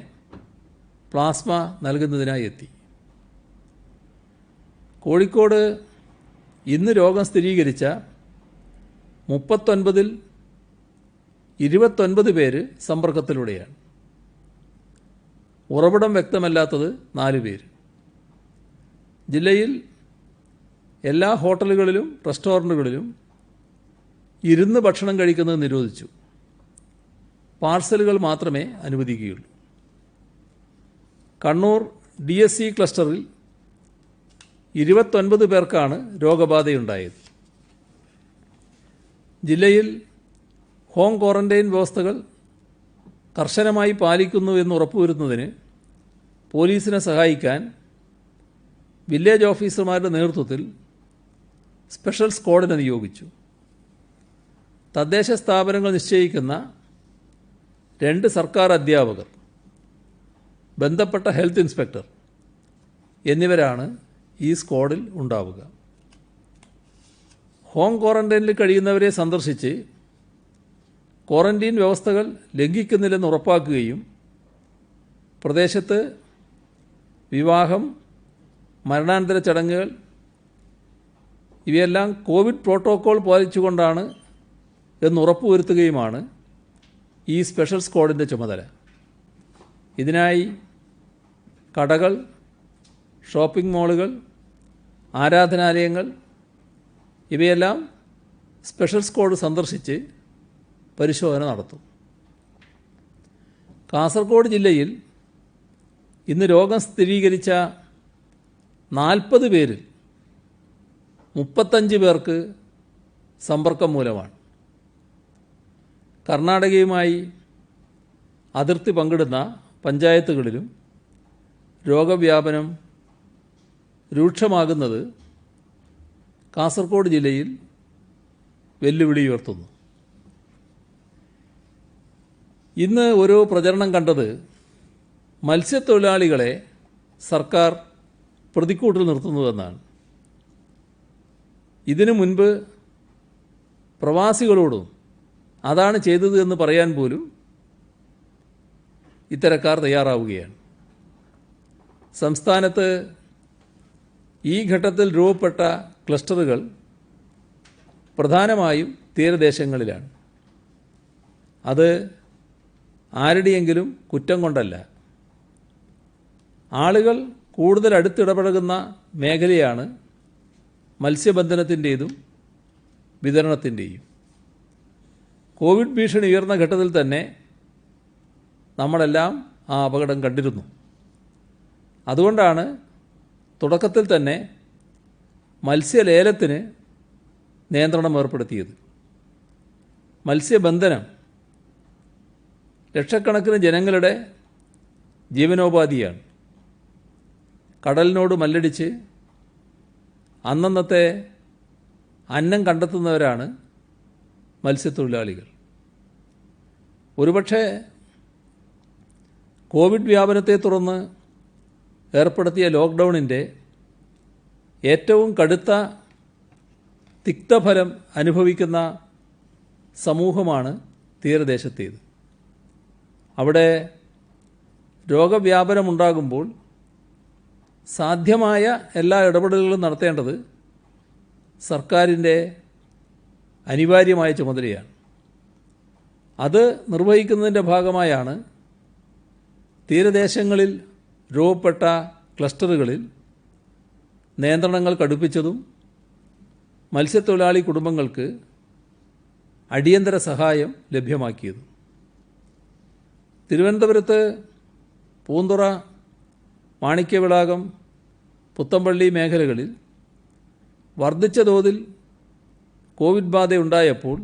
A: പ്ലാസ്മ നൽകുന്നതിനായി എത്തി. കോഴിക്കോട് ഇന്ന് രോഗം സ്ഥിരീകരിച്ച 39-ൽ 29 പേര് സമ്പർക്കത്തിലൂടെയാണ്. ഉറവിടം വ്യക്തമല്ലാത്തത് 4 പേര്. ജില്ലയിൽ എല്ലാ ഹോട്ടലുകളിലും റെസ്റ്റോറൻറ്റുകളിലും ഇരുന്ന് ഭക്ഷണം കഴിക്കുന്നത് നിരോധിച്ചു. പാർസലുകൾ മാത്രമേ അനുവദിക്കുകയുള്ളൂ. കണ്ണൂർ DSC ക്ലസ്റ്ററിൽ 29 പേർക്കാണ് രോഗബാധയുണ്ടായത്. ജില്ലയിൽ ഹോം ക്വാറന്റൈൻ വ്യവസ്ഥകൾ കർശനമായി പാലിക്കുന്നു എന്ന് ഉറപ്പുവരുത്തുന്നതിന് പോലീസിനെ സഹായിക്കാൻ വില്ലേജ് ഓഫീസർമാരുടെ നേതൃത്വത്തിൽ സ്പെഷ്യൽ സ്ക്വാഡിനെ നിയോഗിച്ചു. തദ്ദേശ സ്ഥാപനങ്ങൾ നിശ്ചയിക്കുന്ന 2 സർക്കാർ അധ്യാപകർ, ബന്ധപ്പെട്ട ഹെൽത്ത് ഇൻസ്പെക്ടർ എന്നിവരാണ് ഈ സ്ക്വാഡിൽ ഉണ്ടാവുക. ഹോം ക്വാറന്റൈനിൽ കഴിയുന്നവരെ സന്ദർശിച്ച് ക്വാറന്റൈൻ വ്യവസ്ഥകൾ ലംഘിക്കുന്നില്ലെന്ന് ഉറപ്പാക്കുകയും പ്രദേശത്ത് വിവാഹം, മരണാനന്തര ചടങ്ങുകൾ ഇവയെല്ലാം കോവിഡ് പ്രോട്ടോക്കോൾ പാലിച്ചുകൊണ്ടാണ് എന്ന് ഉറപ്പുവരുത്തുകയുമാണ് ഈ സ്പെഷ്യൽ സ്ക്വാഡിൻ്റെ ചുമതല. ഇതിനായി കടകൾ, ഷോപ്പിംഗ് മാളുകൾ, ആരാധനാലയങ്ങൾ ഇവയെല്ലാം സ്പെഷ്യൽ സ്ക്വാഡ് സന്ദർശിച്ച് പരിശോധന നടത്തും. കാസർഗോഡ് ജില്ലയിൽ ഇന്ന് രോഗം സ്ഥിരീകരിച്ച 40 പേരിൽ 35 പേർക്ക് സമ്പർക്കം മൂലമാണ്. കർണാടകയുമായി അതിർത്തി പങ്കിടുന്ന പഞ്ചായത്തുകളിലും രോഗവ്യാപനം രൂക്ഷമാകുന്നത് കാസർഗോഡ് ജില്ലയിൽ വെല്ലുവിളി ഉയർത്തുന്നു. ഇന്ന് ഒരു പ്രചരണം കണ്ടത് മത്സ്യത്തൊഴിലാളികളെ സർക്കാർ പ്രതിക്കൂട്ടിൽ നിർത്തുന്നുവെന്നാണ്. ഇതിനു മുൻപ് പ്രവാസികളോടും അതാണ് ചെയ്തത് എന്ന് പറയാൻ പോലും ഇത്തരക്കാർ തയ്യാറാവുകയാണ്. സംസ്ഥാനത്ത് ഈ ഘട്ടത്തിൽ രൂപപ്പെട്ട ക്ലസ്റ്ററുകൾ പ്രധാനമായും തീരദേശങ്ങളിലാണ്. അത് ആരുടെയെങ്കിലും കുറ്റം കൊണ്ടല്ല. ആളുകൾ കൂടുതൽ അടുത്തിടപഴകുന്ന മേഖലയാണ് മത്സ്യബന്ധനത്തിൻ്റേതും വിതരണത്തിൻ്റെയും. കോവിഡ് ഭീഷണി ഉയർന്ന ഘട്ടത്തിൽ തന്നെ നമ്മളെല്ലാം ആ അപകടം കണ്ടിരുന്നു. അതുകൊണ്ടാണ് തുടക്കത്തിൽ തന്നെ മത്സ്യലേലത്തിന് നിയന്ത്രണം ഏർപ്പെടുത്തിയത്. മത്സ്യബന്ധനം ലക്ഷക്കണക്കിന് ജനങ്ങളുടെ ജീവനോപാധിയാണ്. കടലിനോട് മല്ലടിച്ച് അന്നന്നത്തെ അന്നം കണ്ടെത്തുന്നവരാണ് മത്സ്യത്തൊഴിലാളികൾ. ഒരുപക്ഷെ കോവിഡ് വ്യാപനത്തെ തുടർന്ന് ഏർപ്പെടുത്തിയ ലോക്ക്ഡൗണിൻ്റെ ഏറ്റവും കടുത്ത തിക്തഫലം അനുഭവിക്കുന്ന സമൂഹമാണ് തീരദേശത്തേത്. അവിടെ രോഗവ്യാപനമുണ്ടാകുമ്പോൾ സാധ്യമായ എല്ലാ ഇടപെടലുകളും നടത്തേണ്ടത് സർക്കാരിൻ്റെ അനിവാര്യമായ ചുമതലയാണ്. അത് നിർവഹിക്കുന്നതിൻ്റെ ഭാഗമായാണ് തീരദേശങ്ങളിൽ രൂപപ്പെട്ട ക്ലസ്റ്ററുകളിൽ നിയന്ത്രണങ്ങൾ കടുപ്പിച്ചതും മത്സ്യത്തൊഴിലാളി കുടുംബങ്ങൾക്ക് അടിയന്തര സഹായം ലഭ്യമാക്കിയതും. തിരുവനന്തപുരത്ത് പൂന്തുറ, മാണിക്യവിളാകം, പുത്തമ്പള്ളി മേഖലകളിൽ വർദ്ധിച്ച തോതിൽ കോവിഡ് ബാധയുണ്ടായപ്പോൾ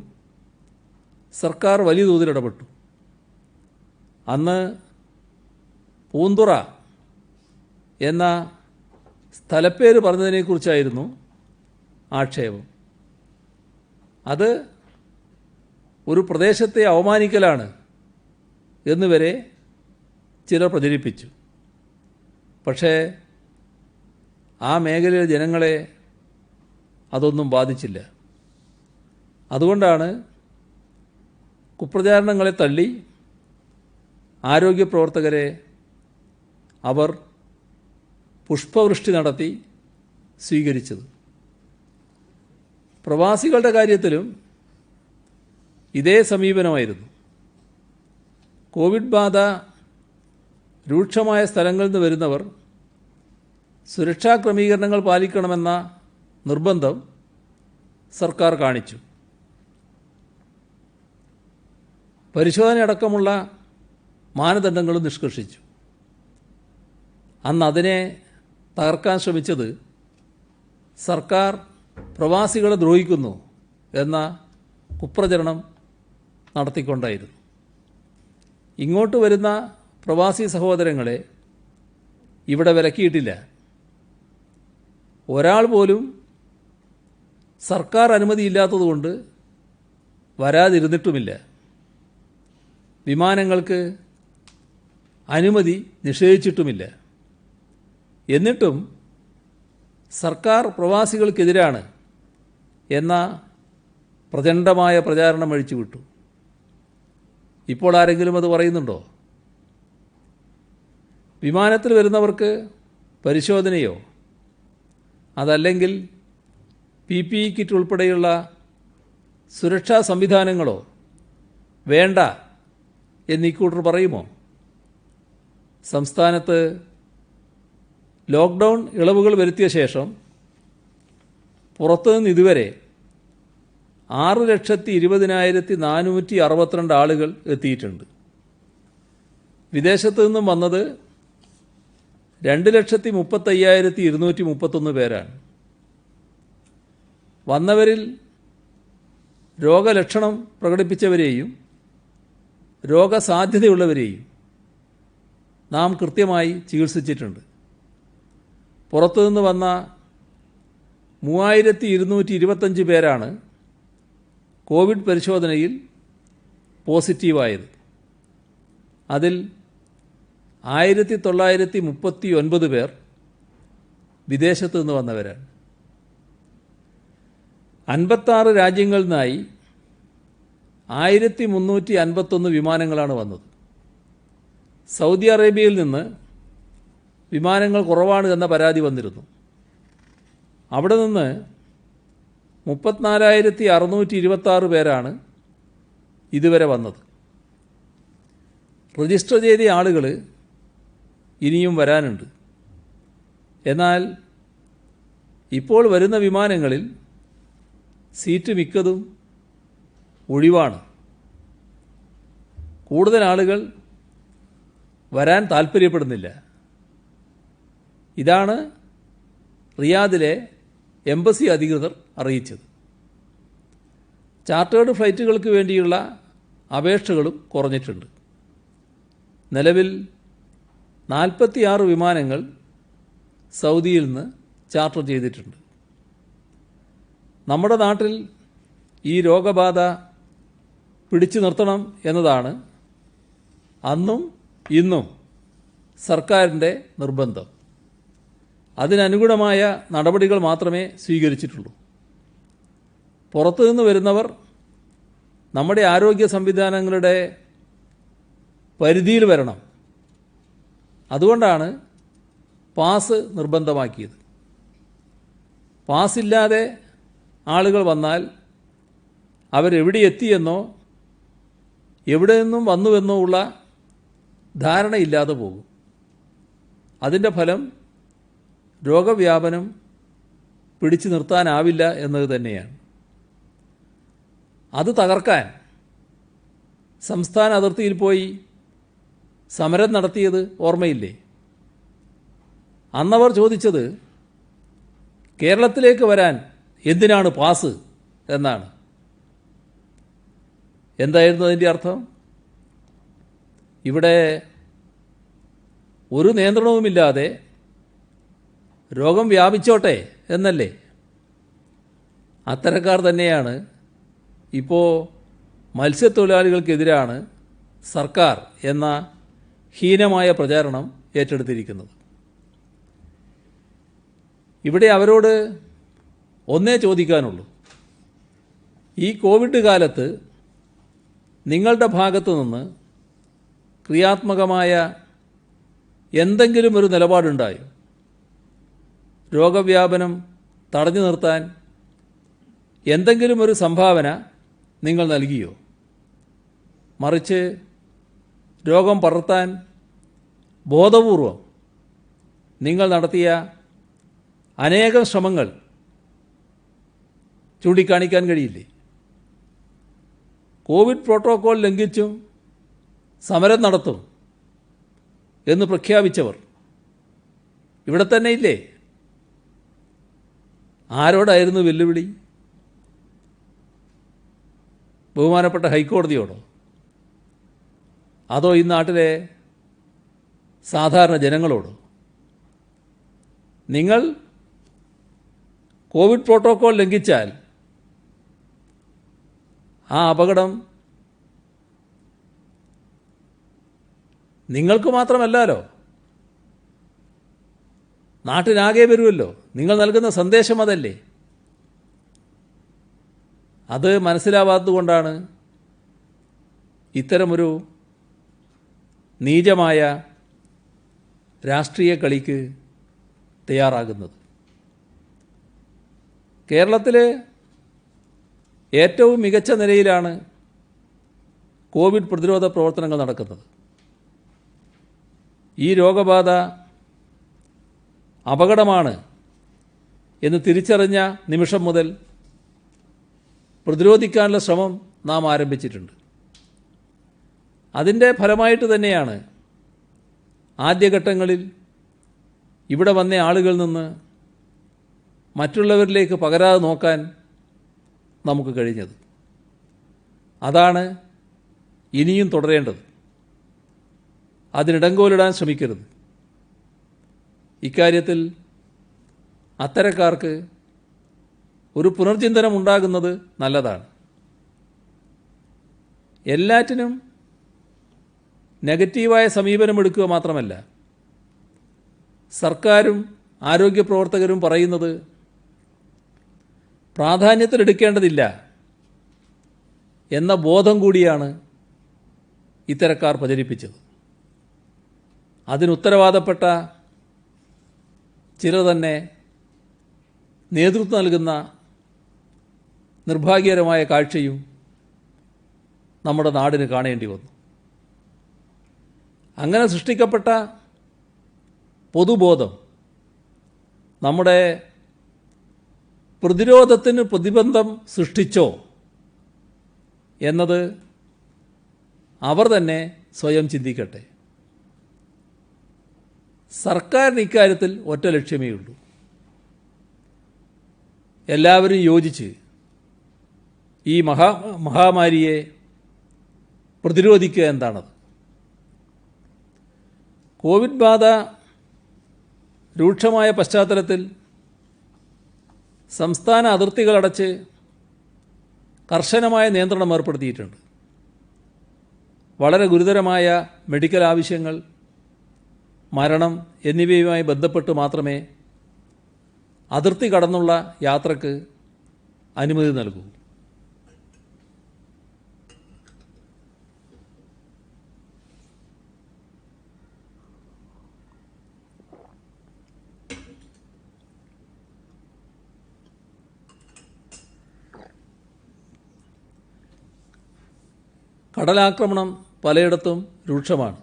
A: സർക്കാർ വലിയ തോതിൽ ഇടപെട്ടു. അന്ന് പൂന്തുറ എന്ന സ്ഥലപ്പേര് പറഞ്ഞതിനെക്കുറിച്ചായിരുന്നു ആക്ഷേപം. അത് ഒരു പ്രദേശത്തെ അവമാനിക്കലാണ് എന്നുവരെ ചിലർ പ്രചരിപ്പിച്ചു. പക്ഷേ ആ മേഖലയിലെ ജനങ്ങളെ അതൊന്നും ബാധിച്ചില്ല. അതുകൊണ്ടാണ് കുപ്രചാരണങ്ങളെ തള്ളി ആരോഗ്യ പ്രവർത്തകരെ അവർ പുഷ്പവൃഷ്ടി നടത്തി സ്വീകരിച്ചത്. പ്രവാസികളുടെ കാര്യത്തിലും ഇതേ സമീപനമായിരുന്നു. കോവിഡ് ബാധ രൂക്ഷമായ സ്ഥലങ്ങളിൽ നിന്ന് വരുന്നവർ സുരക്ഷാ ക്രമീകരണങ്ങൾ പാലിക്കണമെന്ന നിർബന്ധം സർക്കാർ കാണിച്ചു. പരിശോധനയടക്കമുള്ള മാനദണ്ഡങ്ങളും നിഷ്കർഷിച്ചു. അന്ന് അതിനെ തകർക്കാൻ ശ്രമിച്ചത് സർക്കാർ പ്രവാസികളെ ദ്രോഹിക്കുന്നു എന്ന കുപ്രചരണം നടത്തിക്കൊണ്ടായിരുന്നു. ഇങ്ങോട്ട് വരുന്ന പ്രവാസി സഹോദരങ്ങളെ ഇവിടെ വിലക്കിയിട്ടില്ല. ഒരാൾ പോലും സർക്കാർ അനുമതിയില്ലാത്തതുകൊണ്ട് വരാതിരുന്നിട്ടുമില്ല. വിമാനങ്ങൾക്ക് അനുമതി നിഷേധിച്ചിട്ടുമില്ല. എന്നിട്ടും സർക്കാർ പ്രവാസികൾക്കെതിരാണ് എന്ന പ്രചണ്ഡമായ പ്രചാരണം അഴിച്ചുവിട്ടു. ഇപ്പോൾ ആരെങ്കിലും അത് പറയുന്നുണ്ടോ? വിമാനത്തിൽ വരുന്നവർക്ക് പരിശോധനയോ അതല്ലെങ്കിൽ PPE കിറ്റ് ഉൾപ്പെടെയുള്ള സുരക്ഷാ സംവിധാനങ്ങളോ വേണ്ട എന്നീക്കൂട്ടർ പറയുമോ? സംസ്ഥാനത്ത് ലോക്ക്ഡൗൺ ഇളവുകൾ വരുത്തിയ ശേഷം പുറത്തുനിന്ന് ഇതുവരെ 6,20,462 ആളുകൾ എത്തിയിട്ടുണ്ട്. വിദേശത്തു നിന്നും വന്നത് 2,35,231 പേരാണ്. വന്നവരിൽ രോഗലക്ഷണം പ്രകടിപ്പിച്ചവരെയും രോഗസാധ്യതയുള്ളവരെയും നാം കൃത്യമായി ചികിത്സിച്ചിട്ടുണ്ട്. പുറത്തുനിന്ന് വന്ന 3,225 പേരാണ് കോവിഡ് പരിശോധനയിൽ പോസിറ്റീവായത്. അതിൽ 1,939 പേർ വിദേശത്തു നിന്ന് വന്നവരാണ്. 56 രാജ്യങ്ങളിൽ നിന്നായി 1,351 വിമാനങ്ങളാണ് വന്നത്. സൗദി അറേബ്യയിൽ നിന്ന് വിമാനങ്ങൾ കുറവാണ് എന്ന പരാതി വന്നിരുന്നു. അവിടെ നിന്ന് 34,626 പേരാണ് ഇതുവരെ വന്നത്. രജിസ്റ്റർ ചെയ്ത ആളുകൾ ഇനിയും വരാനുണ്ട്. എന്നാൽ ഇപ്പോൾ വരുന്ന വിമാനങ്ങളിൽ സീറ്റ് മിക്കതും ഒഴിവാണ്. കൂടുതൽ ആളുകൾ വരാൻ താൽപ്പര്യപ്പെടുന്നില്ല. ഇതാണ് റിയാദിലെ എംബസി അധികൃതർ അറിയിച്ചത്. ചാർട്ടേഡ് ഫ്ലൈറ്റുകൾക്ക് വേണ്ടിയുള്ള അപേക്ഷകളും കുറഞ്ഞിട്ടുണ്ട്. നിലവിൽ 46 വിമാനങ്ങൾ സൗദിയിൽ നിന്ന് ചാർട്ടർ ചെയ്തിട്ടുണ്ട്. നമ്മുടെ നാട്ടിൽ ഈ രോഗബാധ പിടിച്ചു നിർത്തണം എന്നതാണ് അന്നും ഇന്നും സർക്കാരിൻ്റെ നിർബന്ധം. അതിനനുഗുണമായ നടപടികൾ മാത്രമേ സ്വീകരിച്ചിട്ടുള്ളൂ. പുറത്തുനിന്ന് വരുന്നവർ നമ്മുടെ ആരോഗ്യ സംവിധാനങ്ങളുടെ പരിധിയിൽ വരണം. അതുകൊണ്ടാണ് പാസ് നിർബന്ധമാക്കിയത്. പാസ്സില്ലാതെ ആളുകൾ വന്നാൽ അവരെവിടെ എത്തിയെന്നോ എവിടെ നിന്നും വന്നുവെന്നോ ഉള്ള ധാരണയില്ലാതെ പോകും. അതിൻ്റെ ഫലം രോഗവ്യാപനം പിടിച്ചു നിർത്താനാവില്ല എന്നത് തന്നെയാണ്. അത് തകർക്കാൻ സംസ്ഥാന അതിർത്തിയിൽ പോയി സമരം നടത്തിയത് ഓർമ്മയില്ലേ? അന്നവർ ചോദിച്ചത് കേരളത്തിലേക്ക് വരാൻ എന്തിനാണ് പാസ് എന്നാണ്. എന്തായിരുന്നു അതിൻ്റെ അർത്ഥം? ഇവിടെ ഒരു നിയന്ത്രണവുമില്ലാതെ രോഗം വ്യാപിച്ചോട്ടെ എന്നല്ലേ? അത്തരക്കാർ തന്നെയാണ് ഇപ്പോൾ മത്സ്യത്തൊഴിലാളികൾക്കെതിരാണ് സർക്കാർ എന്ന ഹീനമായ പ്രചാരണം ഏറ്റെടുത്തിരിക്കുന്നത്. ഇവിടെ അവരോട് ഒന്നേ ചോദിക്കാനുള്ളൂ. ഈ കോവിഡ് കാലത്ത് നിങ്ങളുടെ ഭാഗത്തു നിന്ന് ക്രിയാത്മകമായ എന്തെങ്കിലും ഒരു നിലപാടുണ്ടായോ? രോഗവ്യാപനം തടഞ്ഞു നിർത്താൻ എന്തെങ്കിലും ഒരു സംഭാവന നിങ്ങൾ നൽകിയോ? മറിച്ച് രോഗം പടർത്താൻ ബോധപൂർവം നിങ്ങൾ നടത്തിയ അനേകം ശ്രമങ്ങൾ ചൂണ്ടിക്കാണിക്കാൻ കഴിയില്ലേ? കോവിഡ് പ്രോട്ടോക്കോൾ ലംഘിച്ചും സമരം നടത്തും എന്ന് പ്രഖ്യാപിച്ചവർ ഇവിടെ തന്നെ ഇല്ലേ? ആരോടായിരുന്നു വെല്ലുവിളി? ബഹുമാനപ്പെട്ട ഹൈക്കോടതിയോടോ? അതോ ഈ നാട്ടിലെ സാധാരണ ജനങ്ങളോടോ? നിങ്ങൾ കോവിഡ് പ്രോട്ടോക്കോൾ ലംഘിച്ചാൽ ആ അപകടം നിങ്ങൾക്ക് മാത്രമല്ലല്ലോ, നാട്ടിനാകെ വരുമല്ലോ. നിങ്ങൾ നൽകുന്ന സന്ദേശം അതല്ലേ? അത് മനസ്സിലാവാത്തതുകൊണ്ടാണ് ഇത്തരമൊരു നീചമായ രാഷ്ട്രീയ കളിക്ക് തയ്യാറാകുന്നത്. കേരളത്തിൽ ഏറ്റവും മികച്ച നിലയിലാണ് കോവിഡ് പ്രതിരോധ പ്രവർത്തനങ്ങൾ നടക്കുന്നത്. ഈ രോഗബാധ അപകടമാണ് എന്ന് തിരിച്ചറിഞ്ഞ നിമിഷം മുതൽ പ്രതിരോധിക്കാനുള്ള ശ്രമം നാം ആരംഭിച്ചിട്ടുണ്ട്. അതിൻ്റെ ഫലമായിട്ട് തന്നെയാണ് ആദ്യഘട്ടങ്ങളിൽ ഇവിടെ വന്ന ആളുകളിൽ നിന്ന് മറ്റുള്ളവരിലേക്ക് പകരാതെ നോക്കാൻ നമുക്ക് കഴിഞ്ഞത്. അതാണ് ഇനിയും തുടരേണ്ടത്. അതിനിടങ്കോലിടാൻ ശ്രമിക്കരുത്. ഇക്കാര്യത്തിൽ അത്തരക്കാർക്ക് ഒരു പുനർചിന്തനം ഉണ്ടാകുന്നത് നല്ലതാണ്. എല്ലാറ്റിനും നെഗറ്റീവായ സമീപനമെടുക്കുക മാത്രമല്ല, സർക്കാരും ആരോഗ്യ പ്രവർത്തകരും പറയുന്നത് പ്രാധാന്യത്തിലെടുക്കേണ്ടതില്ല എന്ന ബോധം കൂടിയാണ് ഇത്തരക്കാർ പ്രചരിപ്പിച്ചത്. അതിനുത്തരവാദപ്പെട്ട ചിലർ തന്നെ നേതൃത്വം നൽകുന്ന നിർഭാഗ്യകരമായ കാഴ്ചയും നമ്മുടെ നാടിന് കാണേണ്ടി വന്നു. അങ്ങനെ സൃഷ്ടിക്കപ്പെട്ട പൊതുബോധം നമ്മുടെ പ്രതിരോധത്തിന് പ്രതിബന്ധം സൃഷ്ടിച്ചോ എന്നത് അവർ തന്നെ സ്വയം ചിന്തിക്കട്ടെ. സർക്കാരിന് ഇക്കാര്യത്തിൽ ഒറ്റ ലക്ഷ്യമേ ഉള്ളൂ. എല്ലാവരും യോജിച്ച് ഈ മഹാമാരിയെ പ്രതിരോധിക്കുക എന്താണത്. കോവിഡ് ബാധ രൂക്ഷമായ പശ്ചാത്തലത്തിൽ സംസ്ഥാന അതിർത്തികളടച്ച് കർശനമായ നിയന്ത്രണം ഏർപ്പെടുത്തിയിട്ടുണ്ട്. വളരെ ഗുരുതരമായ മെഡിക്കൽ ആവശ്യങ്ങൾ, മരണം എന്നിവയുമായി ബന്ധപ്പെട്ട് മാത്രമേ അതിർത്തി കടന്നുള്ള യാത്രക്ക് അനുമതി നൽകൂ. കടലാക്രമണം പലയിടത്തും രൂക്ഷമാണ്.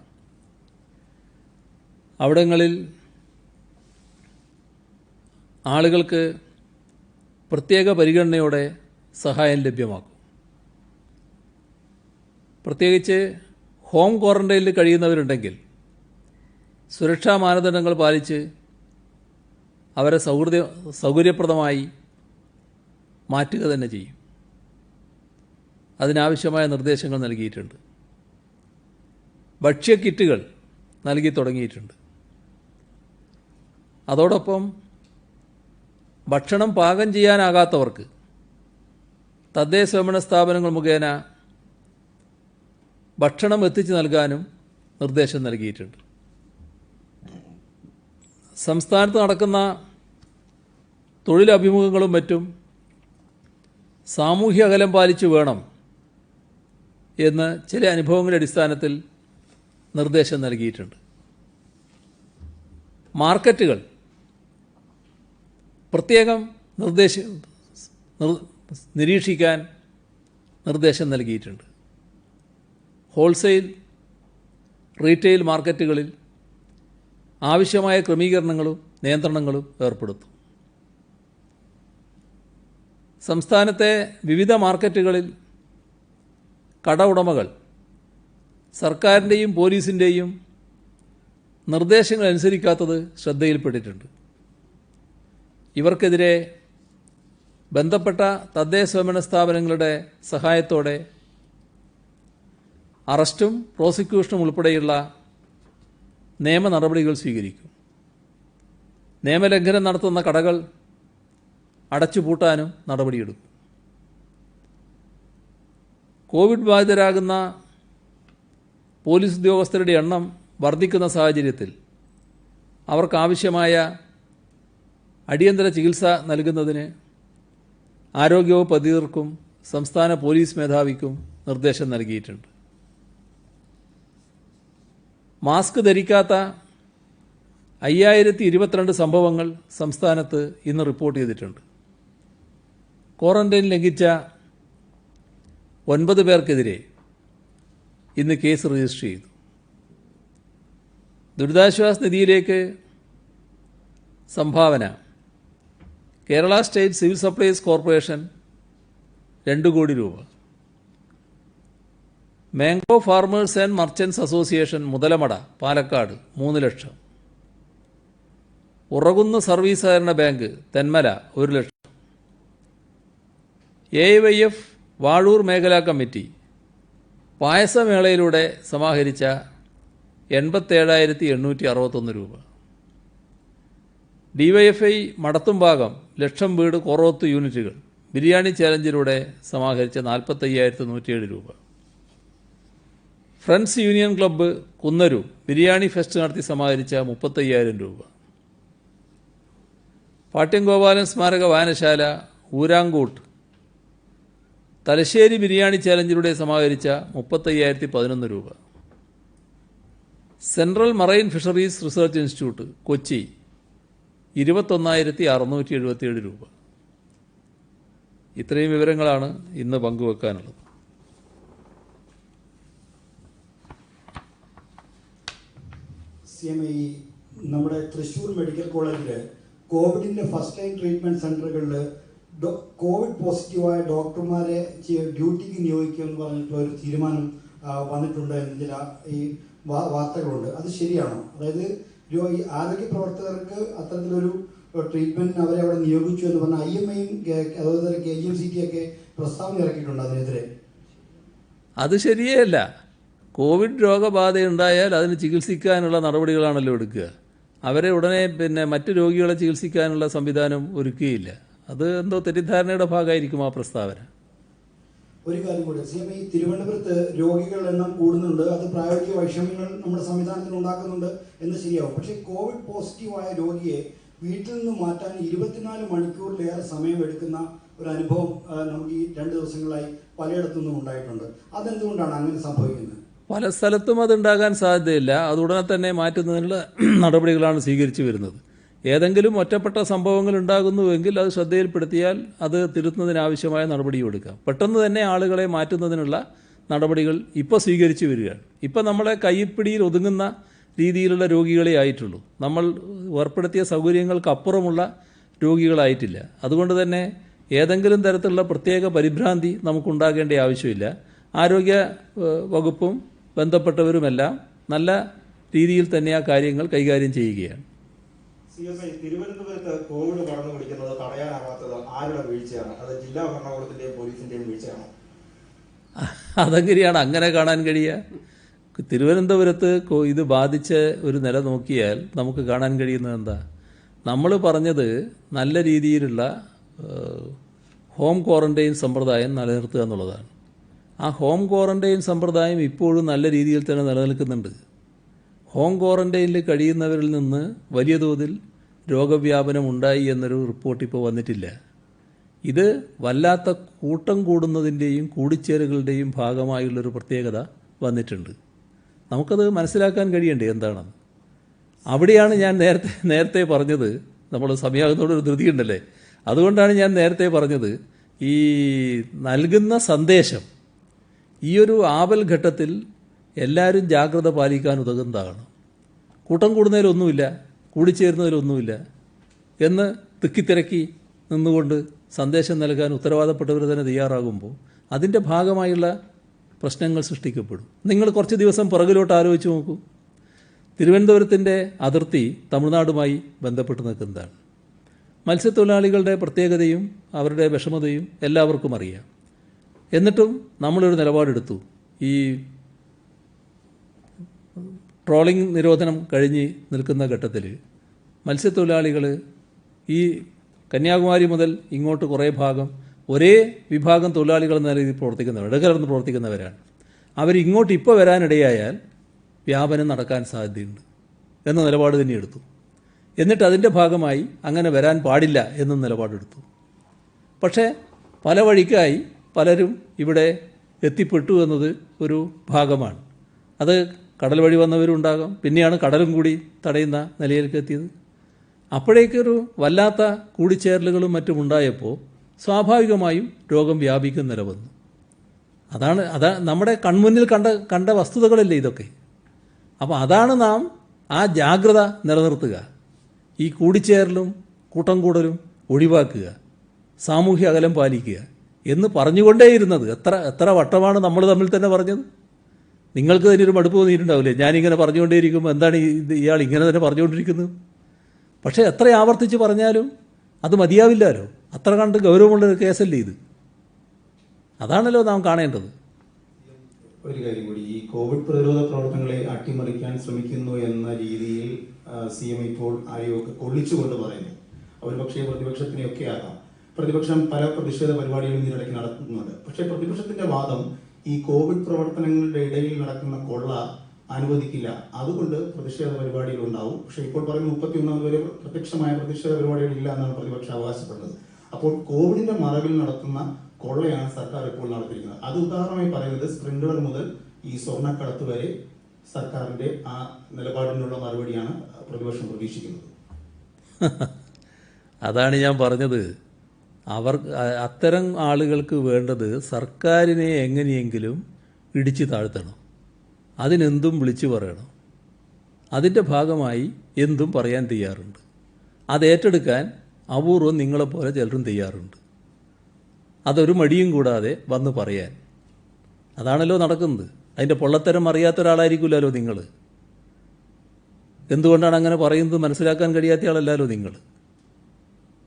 A: അവിടങ്ങളിൽ ആളുകൾക്ക് പ്രത്യേക പരിഗണനയോടെ സഹായം ലഭ്യമാക്കും. പ്രത്യേകിച്ച് ഹോം ക്വാറന്റൈനിൽ കഴിയുന്നവരുണ്ടെങ്കിൽ സുരക്ഷാ മാനദണ്ഡങ്ങൾ പാലിച്ച് അവരെ സൗകര്യപ്രദമായി മാറ്റുക തന്നെ ചെയ്യും. അതിനാവശ്യമായ നിർദ്ദേശങ്ങൾ നൽകിയിട്ടുണ്ട്. ഭക്ഷ്യക്കിറ്റുകൾ നൽകി തുടങ്ങിയിട്ടുണ്ട്. അതോടൊപ്പം ഭക്ഷണം പാകം ചെയ്യാനാകാത്തവർക്ക് തദ്ദേശ സ്വയംഭരണ സ്ഥാപനങ്ങൾ മുഖേന ഭക്ഷണം എത്തിച്ചു നൽകാനും നിർദ്ദേശം നൽകിയിട്ടുണ്ട്. സംസ്ഥാനത്ത് നടക്കുന്ന തൊഴിലഭിമുഖങ്ങളും മറ്റും സാമൂഹ്യ അകലം പാലിച്ചു വേണം എന്ന് ചില അനുഭവങ്ങളുടെ അടിസ്ഥാനത്തിൽ നിർദ്ദേശം നൽകിയിട്ടുണ്ട്. മാർക്കറ്റുകൾ പ്രത്യേകം നിരീക്ഷിക്കാൻ നിർദ്ദേശം നൽകിയിട്ടുണ്ട്. ഹോൾസെയിൽ, റീറ്റെയിൽ മാർക്കറ്റുകളിൽ ആവശ്യമായ ക്രമീകരണങ്ങളും നിയന്ത്രണങ്ങളും ഏർപ്പെടുത്തും. സംസ്ഥാനത്തെ വിവിധ മാർക്കറ്റുകളിൽ കട ഉടമകൾ സർക്കാരിൻ്റെയും പോലീസിൻ്റെയും നിർദ്ദേശങ്ങൾ അനുസരിക്കാത്തത് ശ്രദ്ധയിൽപ്പെട്ടിട്ടുണ്ട്. ഇവർക്കെതിരെ ബന്ധപ്പെട്ട തദ്ദേശ സ്വയംഭരണ സ്ഥാപനങ്ങളുടെ സഹായത്തോടെ അറസ്റ്റും പ്രോസിക്യൂഷനും ഉൾപ്പെടെയുള്ള നിയമ നടപടികൾ സ്വീകരിക്കും. നിയമലംഘനം നടത്തുന്ന കടകൾ അടച്ചുപൂട്ടാനും നടപടിയെടുക്കും. കോവിഡ് ബാധിതരാകുന്ന പോലീസ് ഉദ്യോഗസ്ഥരുടെ എണ്ണം വർദ്ധിക്കുന്ന സാഹചര്യത്തിൽ അവർക്കാവശ്യമായ അടിയന്തര ചികിത്സ നൽകുന്നതിന് ആരോഗ്യവകുപ്പ് അധികൃതർക്കും സംസ്ഥാന പോലീസ് മേധാവിക്കും നിർദ്ദേശം നൽകിയിട്ടുണ്ട്. മാസ്ക് ധരിക്കാത്ത 5022 സംഭവങ്ങൾ സംസ്ഥാനത്ത് ഇന്ന് റിപ്പോർട്ട് ചെയ്തിട്ടുണ്ട്. ക്വാറന്റൈൻ ലംഘിച്ച 9 പേർക്കെതിരെ ഇന്ന് കേസ് രജിസ്റ്റർ ചെയ്തു. ദുരിതാശ്വാസ നിധിയിലേക്ക് സംഭാവന Kerala state civil supplies corporation 2 കോടി രൂപ, mango farmers and merchants association Muthalamada Palakkad 3 ലക്ഷം, ഉറകുന്ന് സർവീസ് സഹകരണ ബാങ്ക് തെന്മല 1 ലക്ഷം, AIYF വാഴൂർ മേഖലാ കമ്മിറ്റി പായസമേളയിലൂടെ സമാഹരിച്ച 87,861 രൂപ, DYFI മടത്തുംഭാഗം ലക്ഷം വീട് കൊറോത്ത് യൂണിറ്റുകൾ ബിരിയാണി ചാലഞ്ചിലൂടെ സമാഹരിച്ച 45,107 രൂപ, friends union club Kunnaru biryani fest നടത്തി സമാഹരിച്ച 35,000 രൂപ, പാട്യം ഗോപാലൻ സ്മാരക വായനശാല ഊരാങ്കൂട്ട് തലശ്ശേരി ബിരിയാണി ചാലഞ്ചിലൂടെ സമാഹരിച്ച 35,011 രൂപ, central marine fisheries research institute Kochi 21,677 രൂപ. ഇത്രയും വിവരങ്ങളാണ് ഇന്ന് പങ്കുവെക്കാനുള്ളത്.
B: നമ്മുടെ തൃശ്ശൂർ മെഡിക്കൽ കോളേജിൽ കോവിഡിൻ്റെ ഫസ്റ്റ് ലൈൻ ട്രീറ്റ്മെൻറ്റ് സെൻ്ററുകളിൽ കോവിഡ് പോസിറ്റീവായ ഡോക്ടർമാരെ ഡ്യൂട്ടിക്ക് നിയോഗിക്കുമെന്ന് പറഞ്ഞിട്ടുള്ള ഒരു തീരുമാനം വന്നിട്ടുണ്ട് എന്ന് ചില ഈ വാർത്തകളുണ്ട്. അത് ശരിയാണോ? അതായത് ഈ ആരോഗ്യ പ്രവർത്തകർക്ക് അത്തരത്തിലൊരു ട്രീറ്റ്മെൻറ്റിന് അവരെ അവിടെ നിയോഗിച്ചു എന്ന് പറഞ്ഞാൽ IMAയും അതുപോലെ തന്നെ KGMCT ഒക്കെ പ്രസ്താവന ഇറക്കിയിട്ടുണ്ട് അതിനെതിരെ.
A: അത് ശരിയല്ല. കോവിഡ് രോഗബാധയുണ്ടായാൽ അതിന് ചികിത്സിക്കാനുള്ള നടപടികളാണല്ലോ എടുക്കുക. അവരെ ഉടനെ മറ്റു രോഗികളെ ചികിത്സിക്കാനുള്ള സംവിധാനം ഒരുക്കുകയില്ല. അത് എന്തോ തെറ്റിദ്ധാരണയുടെ ഭാഗമായിരിക്കും ആ പ്രസ്താവന.
B: ഒരു കാര്യം കൂടി, ഈ തിരുവനന്തപുരത്ത് രോഗികളുടെ എണ്ണം കൂടുന്നുണ്ട്, അത് പ്രായോഗിക വൈഷമ്യങ്ങൾ നമ്മുടെ സംവിധാനത്തിൽ ഉണ്ടാക്കുന്നുണ്ട് എന്ന് ശരിയാവും. പക്ഷേ കോവിഡ് പോസിറ്റീവായ രോഗിയെ വീട്ടിൽ നിന്ന് മാറ്റാൻ 24 മണിക്കൂറിലേറെ സമയമെടുക്കുന്ന ഒരു അനുഭവം നമുക്ക് ഈ 2 ദിവസങ്ങളായി പലയിടത്തുനിന്നും ഉണ്ടായിട്ടുണ്ട്. അതെന്തുകൊണ്ടാണ് അങ്ങനെ സംഭവിക്കുന്നത്?
A: പല സ്ഥലത്തും അതുണ്ടാകാൻ സാധ്യതയില്ല. അത് ഉടനെ തന്നെ മാറ്റുന്നതിനുള്ള നടപടികളാണ് സ്വീകരിച്ചു വരുന്നത്. ഏതെങ്കിലും ഒറ്റപ്പെട്ട സംഭവങ്ങൾ ഉണ്ടാകുന്നുവെങ്കിൽ അത് ശ്രദ്ധയിൽപ്പെടുത്തിയാൽ അത് തിരുത്തുന്നതിനാവശ്യമായ നടപടി എടുക്കാം. പെട്ടെന്ന് തന്നെ ആളുകളെ മാറ്റുന്നതിനുള്ള നടപടികൾ ഇപ്പോൾ സ്വീകരിച്ചു വരികയാണ്. ഇപ്പോൾ നമ്മളെ കൈപ്പിടിയിൽ ഒതുങ്ങുന്ന രീതിയിലുള്ള രോഗികളെ ആയിട്ടുള്ളൂ. നമ്മൾ ഏർപ്പെടുത്തിയ സൗകര്യങ്ങൾക്കപ്പുറമുള്ള രോഗികളായിട്ടില്ല. അതുകൊണ്ട് തന്നെ ഏതെങ്കിലും തരത്തിലുള്ള പ്രത്യേക പരിഭ്രാന്തി നമുക്കുണ്ടാകേണ്ട ആവശ്യമില്ല. ആരോഗ്യ വകുപ്പും ബന്ധപ്പെട്ടവരുമെല്ലാം നല്ല രീതിയിൽ തന്നെ ആ കാര്യങ്ങൾ കൈകാര്യം ചെയ്യുകയാണ്.
C: തിരുവനന്തപുരത്ത് കോവിഡ് പടർന്നു പിടിക്കുന്നത് തടയാനാവാത്തത് ആരുടെ വീഴ്ചയാണ്? അത് ജില്ലാ ഭരണകൂടത്തിന്റെയും പോലീസിന്റെയും വീഴ്ചയാണോ?
A: അതെങ്ങനെയാണ് അങ്ങനെ കാണാൻ കഴിയുക? തിരുവനന്തപുരത്ത് ഇത് ബാധിച്ച ഒരു നില നോക്കിയാൽ നമുക്ക് കാണാൻ കഴിയുന്നത് എന്താ? നമ്മൾ പറഞ്ഞത് നല്ല രീതിയിലുള്ള ഹോം ക്വാറന്റൈൻ സമ്പ്രദായം നിലനിർത്തുക എന്നുള്ളതാണ്. ആ ഹോം ക്വാറന്റൈൻ സമ്പ്രദായം ഇപ്പോഴും നല്ല രീതിയിൽ തന്നെ നിലനിൽക്കുന്നുണ്ട്. ഹോം ക്വാറന്റൈനിൽ കഴിയുന്നവരിൽ നിന്ന് വലിയ തോതിൽ രോഗവ്യാപനം ഉണ്ടായി എന്നൊരു റിപ്പോർട്ട് ഇപ്പോൾ വന്നിട്ടില്ല. ഇത് വല്ലാത്ത കൂട്ടം കൂടുന്നതിൻ്റെയും കൂടിച്ചേരുകളുടെയും ഭാഗമായുള്ളൊരു പ്രത്യേകത വന്നിട്ടുണ്ട്. നമുക്കത് മനസ്സിലാക്കാൻ കഴിയണ്ടേ എന്താണെന്ന്? അവിടെയാണ് ഞാൻ നേരത്തെ പറഞ്ഞത്, നമ്മൾ സമയാകുന്നതോടൊരു ധൃതിയുണ്ടല്ലേ, അതുകൊണ്ടാണ് ഞാൻ നേരത്തെ പറഞ്ഞത് ഈ നൽകുന്ന സന്ദേശം ഈ ഒരു ആപൽ ഘട്ടത്തിൽ എല്ലാവരും ജാഗ്രത പാലിക്കാൻ ഉതകുന്നതാണ്. കൂട്ടം കൂടുന്നതിലൊന്നുമില്ല, കൂടിച്ചേരുന്നതിലൊന്നുമില്ല എന്ന് തിക്കിത്തിരക്കി നിന്നുകൊണ്ട് സന്ദേശം നൽകാൻ ഉത്തരവാദപ്പെട്ടവർ തന്നെ തയ്യാറാകുമ്പോൾ അതിൻ്റെ ഭാഗമായുള്ള പ്രശ്നങ്ങൾ സൃഷ്ടിക്കപ്പെടും. നിങ്ങൾ കുറച്ച് ദിവസം പുറകിലോട്ട് ആലോചിച്ച് നോക്കൂ. തിരുവനന്തപുരത്തിൻ്റെ അതിർത്തി തമിഴ്നാടുമായി ബന്ധപ്പെട്ട് നിൽക്കുന്നതാണ്. മത്സ്യത്തൊഴിലാളികളുടെ പ്രത്യേകതയും അവരുടെ വിഷമതയും എല്ലാവർക്കും അറിയാം. എന്നിട്ടും നമ്മളൊരു നിലപാടെടുത്തു. ഈ ട്രോളിംഗ് നിരോധനം കഴിഞ്ഞ് നിൽക്കുന്ന ഘട്ടത്തിൽ മത്സ്യത്തൊഴിലാളികൾ ഈ കന്യാകുമാരി മുതൽ ഇങ്ങോട്ട് കുറേ ഭാഗം ഒരേ വിഭാഗം തൊഴിലാളികൾ എന്ന രീതിയിൽ പ്രവർത്തിക്കുന്നവർ, ഇടകലർന്ന് പ്രവർത്തിക്കുന്നവരാണ്. അവരിങ്ങോട്ട് ഇപ്പോൾ വരാനിടയായാൽ വ്യാപനം നടക്കാൻ സാധ്യതയുണ്ട് എന്ന നിലപാട് തന്നെ എടുത്തു. എന്നിട്ട് അതിൻ്റെ ഭാഗമായി അങ്ങനെ വരാൻ പാടില്ല എന്ന നിലപാടെടുത്തു. പക്ഷേ പല വഴിക്കായി പലരും ഇവിടെ എത്തിപ്പെട്ടു എന്നത് ഒരു ഭാഗമാണ്. അത് കടൽ വഴി വന്നവരുണ്ടാകാം, പിന്നെയാണ് കടലും കൂടി തടയുന്ന നിലയിലേക്ക് എത്തിയത്. അപ്പോഴേക്കൊരു വല്ലാത്ത കൂടിച്ചേരലുകളും മറ്റും ഉണ്ടായപ്പോൾ സ്വാഭാവികമായും രോഗം വ്യാപിക്കുന്ന നില വന്നു. അതാ നമ്മുടെ കൺമുന്നിൽ കണ്ട വസ്തുതകളല്ലേ ഇതൊക്കെ. അപ്പോൾ അതാണ് നാം ആ ജാഗ്രത നിലനിർത്തുക, ഈ കൂടിച്ചേരലും കൂട്ടം കൂടലും ഒഴിവാക്കുക, സാമൂഹ്യ അകലം പാലിക്കുക എന്ന് പറഞ്ഞുകൊണ്ടേയിരുന്നത്. എത്ര വട്ടമാണ് നമ്മൾ തമ്മിൽ തന്നെ പറഞ്ഞത്? നിങ്ങൾക്ക് തന്നെ ഒരു മടുപ്പ് തോന്നിയിട്ടുണ്ടാവില്ലേ? ഞാനിങ്ങനെ പറഞ്ഞുകൊണ്ടേയിരിക്കുമ്പോൾ എന്താണ് ഇയാൾ ഇങ്ങനെ തന്നെ പറഞ്ഞുകൊണ്ടിരിക്കുന്നത്? പക്ഷേ എത്ര ആവർത്തിച്ച് പറഞ്ഞാലും അത് മതിയാവില്ലല്ലോ. അത്ര കണ്ട് ഗൗരവമുള്ളൊരു കേസല്ലേ ഇത്. അതാണല്ലോ നാം കാണേണ്ടത്.
D: ഒരു കാര്യം കൂടി, ഈ കോവിഡ് പ്രതിരോധ പ്രവർത്തനങ്ങളെ അട്ടിമറിക്കാൻ ശ്രമിക്കുന്നു എന്ന രീതിയിൽ CM ഇപ്പോൾ ആരെയൊക്കെ കൊള്ളിച്ചുകൊണ്ട് പറയുന്നു. അവർ പക്ഷേ പ്രതിപക്ഷത്തിനെയൊക്കെ ആകാം. പ്രതിപക്ഷം പല പ്രതിഷേധ പരിപാടികളും ഇതിനിടയ്ക്ക് നടത്തുന്നുണ്ട്. പക്ഷേ പ്രതിപക്ഷത്തിന്റെ വാദം ഈ കോവിഡ് പ്രവർത്തനങ്ങളുടെ ഇടയിൽ നടക്കുന്ന കൊള്ള അനുവദിക്കില്ല, അതുകൊണ്ട് പ്രതിഷേധ പരിപാടികൾ ഉണ്ടാവും. പക്ഷേ ഇപ്പോൾ പറയുന്ന 31 വരെ പ്രത്യക്ഷമായ പ്രതിഷേധ പരിപാടികൾ ഇല്ല എന്നാണ് പ്രതിപക്ഷം അവകാശപ്പെടുന്നത്. അപ്പോൾ കോവിഡിന്റെ മറവിൽ നടത്തുന്ന കൊള്ളയാണ് സർക്കാർ ഇപ്പോൾ നടത്തിയിരിക്കുന്നത്. അത് ഉദാഹരണമായി പറയുന്നത് സ്പ്രിംഗ്ലർ മുതൽ ഈ സ്വർണ്ണക്കടത്ത് വരെ സർക്കാരിന്റെ ആ നിലപാടിനുള്ള മറുപടിയാണ് പ്രതിപക്ഷം പ്രതീക്ഷിക്കുന്നത്.
A: അതാണ് ഞാൻ പറഞ്ഞത്. അത്തരം ആളുകൾക്ക് വേണ്ടത് സർക്കാരിനെ എങ്ങനെയെങ്കിലും ഇടിച്ചു താഴ്ത്തണം, അതിനെന്തും വിളിച്ചു പറയണം. അതിൻ്റെ ഭാഗമായി എന്തും പറയാൻ തയ്യാറുണ്ട്. അത് ഏറ്റെടുക്കാൻ അപൂർവം നിങ്ങളെപ്പോലെ ചിലരും തയ്യാറുണ്ട്. അതൊരു മടിയും കൂടാതെ വന്ന് പറയാൻ. അതാണല്ലോ നടക്കുന്നത്. അതിൻ്റെ പൊള്ളത്തരം അറിയാത്ത ഒരാളായിരിക്കില്ലല്ലോ നിങ്ങൾ. എന്തുകൊണ്ടാണ് അങ്ങനെ പറയുന്നത് മനസ്സിലാക്കാൻ കഴിയാത്ത ആളല്ലല്ലോ നിങ്ങൾ.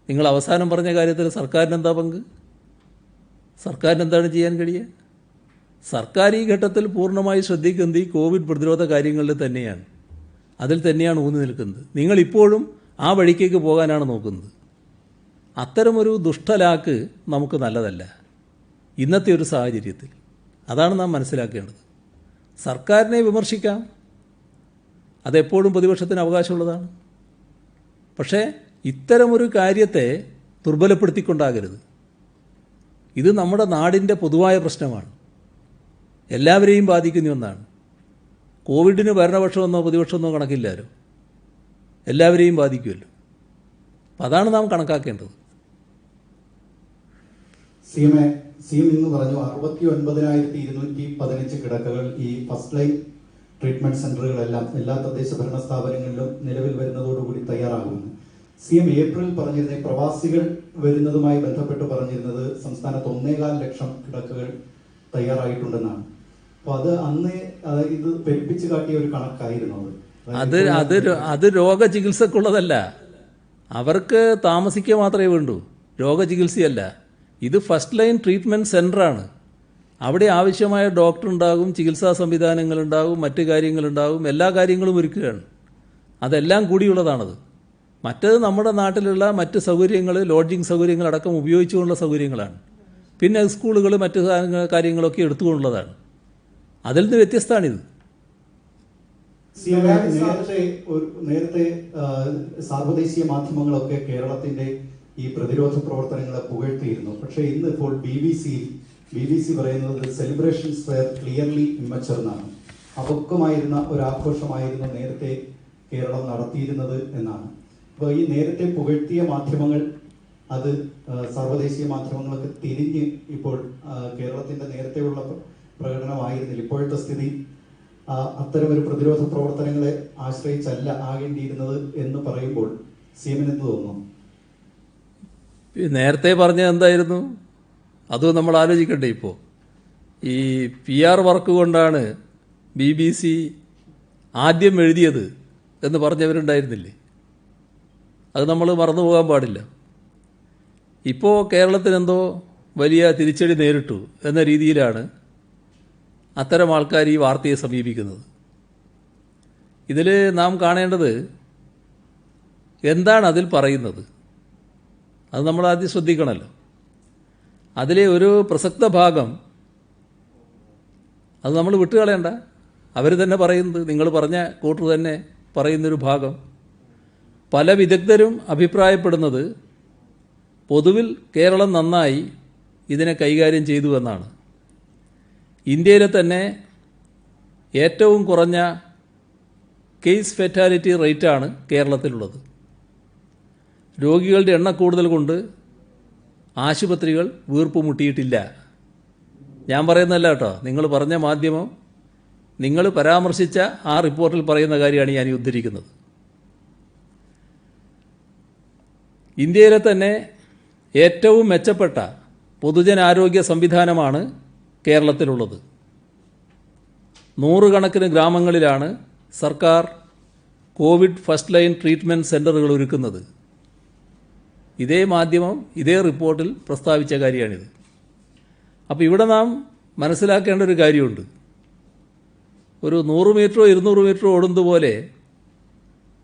A: നിങ്ങൾ അവസാനം പറഞ്ഞ കാര്യത്തിൽ സർക്കാരിന് എന്താ പങ്ക്? സർക്കാരിന് എന്താണ് ചെയ്യാൻ കഴിയുക? സർക്കാർ ഈ ഘട്ടത്തിൽ പൂർണ്ണമായി ശ്രദ്ധിക്കുന്നത് ഈ കോവിഡ് പ്രതിരോധ കാര്യങ്ങളിൽ തന്നെയാണ്. അതിൽ തന്നെയാണ് ഊന്നി നിൽക്കുന്നത്. നിങ്ങളിപ്പോഴും ആ വഴിക്കേക്ക് പോകാനാണ് നോക്കുന്നത്. അത്തരമൊരു ദുഷ്ടലാക്ക് നമുക്ക് നല്ലതല്ല ഇന്നത്തെ ഒരു സാഹചര്യത്തിൽ. അതാണ് നാം മനസ്സിലാക്കേണ്ടത്. സർക്കാരിനെ വിമർശിക്കാം, അതെപ്പോഴും പ്രതിപക്ഷത്തിന് അവകാശമുള്ളതാണ്. പക്ഷേ ഇത്തരമൊരു കാര്യത്തെ ദുർബലപ്പെടുത്തിക്കൊണ്ടാകരുത്. ഇത് നമ്മുടെ നാടിൻ്റെ പൊതുവായ പ്രശ്നമാണ്, എല്ലാവരെയും ബാധിക്കുന്ന ഒന്നാണ്. കോവിഡിന് ഭരണപക്ഷമെന്നോ പ്രതിപക്ഷമെന്നോ കണക്കില്ലാലോ, എല്ലാവരെയും ബാധിക്കുമല്ലോ. അപ്പം അതാണ് നാം കണക്കാക്കേണ്ടത്.
D: സി എം ഇന്ന് പറഞ്ഞു 69,215 കിടക്കകൾ ഈ ഫസ്റ്റ് ലൈൻ ട്രീറ്റ്മെന്റ് സെന്ററുകളെല്ലാം എല്ലാ തദ്ദേശ ഭരണ സ്ഥാപനങ്ങളിലും നിലവിൽ വരുന്നതോടുകൂടി തയ്യാറാകുമെന്ന്. സി എം ഏപ്രിൽ പറഞ്ഞിരുന്ന പ്രവാസികൾ വരുന്നതുമായി ബന്ധപ്പെട്ട് പറഞ്ഞിരുന്നത് സംസ്ഥാനത്ത് 1.25 ലക്ഷം കിടക്കകൾ തയ്യാറായിട്ടുണ്ടെന്നാണ്. അപ്പൊ അത് അന്ന് ഇത് പെരുപ്പിച്ച് കാട്ടിയ ഒരു കണക്കായിരുന്നു
A: അത് രോഗചികിത്സക്കുള്ളതല്ല, അവർക്ക് താമസിക്കുക മാത്രമേ വേണ്ടൂ, രോഗചികിത്സയല്ല. ഇത് ഫസ്റ്റ് ലൈൻ ട്രീറ്റ്മെൻറ്റ് സെൻ്ററാണ്. അവിടെ ആവശ്യമായ ഡോക്ടർ ഉണ്ടാകും, ചികിത്സാ സംവിധാനങ്ങളുണ്ടാകും, മറ്റു കാര്യങ്ങളുണ്ടാകും, എല്ലാ കാര്യങ്ങളും ഒരുക്കുകയാണ്. അതെല്ലാം കൂടിയുള്ളതാണത്. മറ്റത് നമ്മുടെ നാട്ടിലുള്ള മറ്റ് സൗകര്യങ്ങൾ, ലോഡ്ജിങ് സൗകര്യങ്ങളടക്കം ഉപയോഗിച്ചുകൊണ്ടുള്ള സൗകര്യങ്ങളാണ്. പിന്നെ സ്കൂളുകൾ മറ്റ് കാര്യങ്ങളൊക്കെ എടുത്തുകൊണ്ടുള്ളതാണ്. അതിൽ നിന്ന് വ്യത്യസ്തമാണിത്.
D: നേരത്തെ സാർവദേശീയ മാധ്യമങ്ങളൊക്കെ കേരളത്തിന്റെ ഈ പ്രതിരോധ പ്രവർത്തനങ്ങളെ പുകഴ്ത്തിയിരുന്നു. പക്ഷേ ഇന്ന് ഇപ്പോൾ BBC പറയുന്നത് സെലിബ്രേഷൻസ് വെയർ ക്ലിയർലി ഇമ്മച്ചർ എന്നാണ്. അപക്വമായിരുന്ന ഒരു ആഘോഷമായിരുന്നു നേരത്തെ കേരളം നടത്തിയിരുന്നത് എന്നാണ്. അപ്പോൾ ഈ നേരത്തെ പുകഴ്ത്തിയ മാധ്യമങ്ങൾ അത് സർവ്വദേശീയ മാധ്യമങ്ങളൊക്കെ തിരിഞ്ഞ് ഇപ്പോൾ കേരളത്തിന്റെ നേരത്തെയുള്ള പ്രകടനമായിരുന്നില്ല. ഇപ്പോഴത്തെ സ്ഥിതി അത്തരമൊരു പ്രതിരോധ പ്രവർത്തനങ്ങളെ ആശ്രയിച്ചല്ല ആകേണ്ടിയിരുന്നത് എന്ന് പറയുമ്പോൾ സി എമ്മിന് എന്ത് തോന്നുന്നു?
A: നേരത്തെ പറഞ്ഞത് എന്തായിരുന്നു? അതും നമ്മൾ ആലോചിക്കണ്ടേ. ഇപ്പോൾ ഈ PR വർക്ക് കൊണ്ടാണ് BBC ആദ്യം എഴുതിയത് എന്ന് പറഞ്ഞവരുണ്ടായിരുന്നില്ലേ? അത് നമ്മൾ മറന്നു പോകാൻ പാടില്ല. ഇപ്പോൾ കേരളത്തിനെന്തോ വലിയ തിരിച്ചടി നേരിട്ടു എന്ന രീതിയിലാണ് അത്തരം ആൾക്കാർ ഈ വാർത്തയെ സമീപിക്കുന്നത്. ഇതിൽ നാം കാണേണ്ടത് എന്താണ് അതിൽ പറയുന്നത്, അത് നമ്മൾ ആദ്യം ശ്രദ്ധിക്കണമല്ലോ. അതിലെ ഒരു പ്രസക്ത ഭാഗം അത് നമ്മൾ വിട്ടുകളയണ്ട. അവർ തന്നെ പറയുന്നത്, നിങ്ങൾ പറഞ്ഞ കൂട്ടർ തന്നെ പറയുന്നൊരു ഭാഗം, പല വിദഗ്ധരും അഭിപ്രായപ്പെടുന്നത് പൊതുവിൽ കേരളം നന്നായി ഇതിനെ കൈകാര്യം ചെയ്തു എന്നാണ്. ഇന്ത്യയിലെ തന്നെ ഏറ്റവും കുറഞ്ഞ കേസ് ഫെറ്റാലിറ്റി റേറ്റാണ് കേരളത്തിലുള്ളത്. രോഗികളുടെ എണ്ണം കൂടുതൽ കൊണ്ട് ആശുപത്രികൾ വീർപ്പ് മുട്ടിയിട്ടില്ല. ഞാൻ പറയുന്നതല്ല കേട്ടോ, നിങ്ങൾ പറഞ്ഞ മാധ്യമം, നിങ്ങൾ പരാമർശിച്ച ആ റിപ്പോർട്ടിൽ പറയുന്ന കാര്യമാണ് ഞാൻ ഈ ഉദ്ധരിക്കുന്നത്. ഇന്ത്യയിലെ തന്നെ ഏറ്റവും മെച്ചപ്പെട്ട പൊതുജനാരോഗ്യ സംവിധാനമാണ് കേരളത്തിലുള്ളത്. 100 കണക്കിന് ഗ്രാമങ്ങളിലാണ് സർക്കാർ കോവിഡ് ഫസ്റ്റ് ലൈൻ ട്രീറ്റ്മെൻറ്റ് സെൻ്ററുകൾ ഒരുക്കുന്നത്. ഇതേ മാധ്യമം ഇതേ റിപ്പോർട്ടിൽ പ്രസ്താവിച്ച കാര്യമാണിത്. അപ്പോൾ ഇവിടെ നാം മനസ്സിലാക്കേണ്ട ഒരു കാര്യമുണ്ട്. ഒരു 100 മീറ്ററോ 200 മീറ്ററോ ഓടുന്നത് പോലെ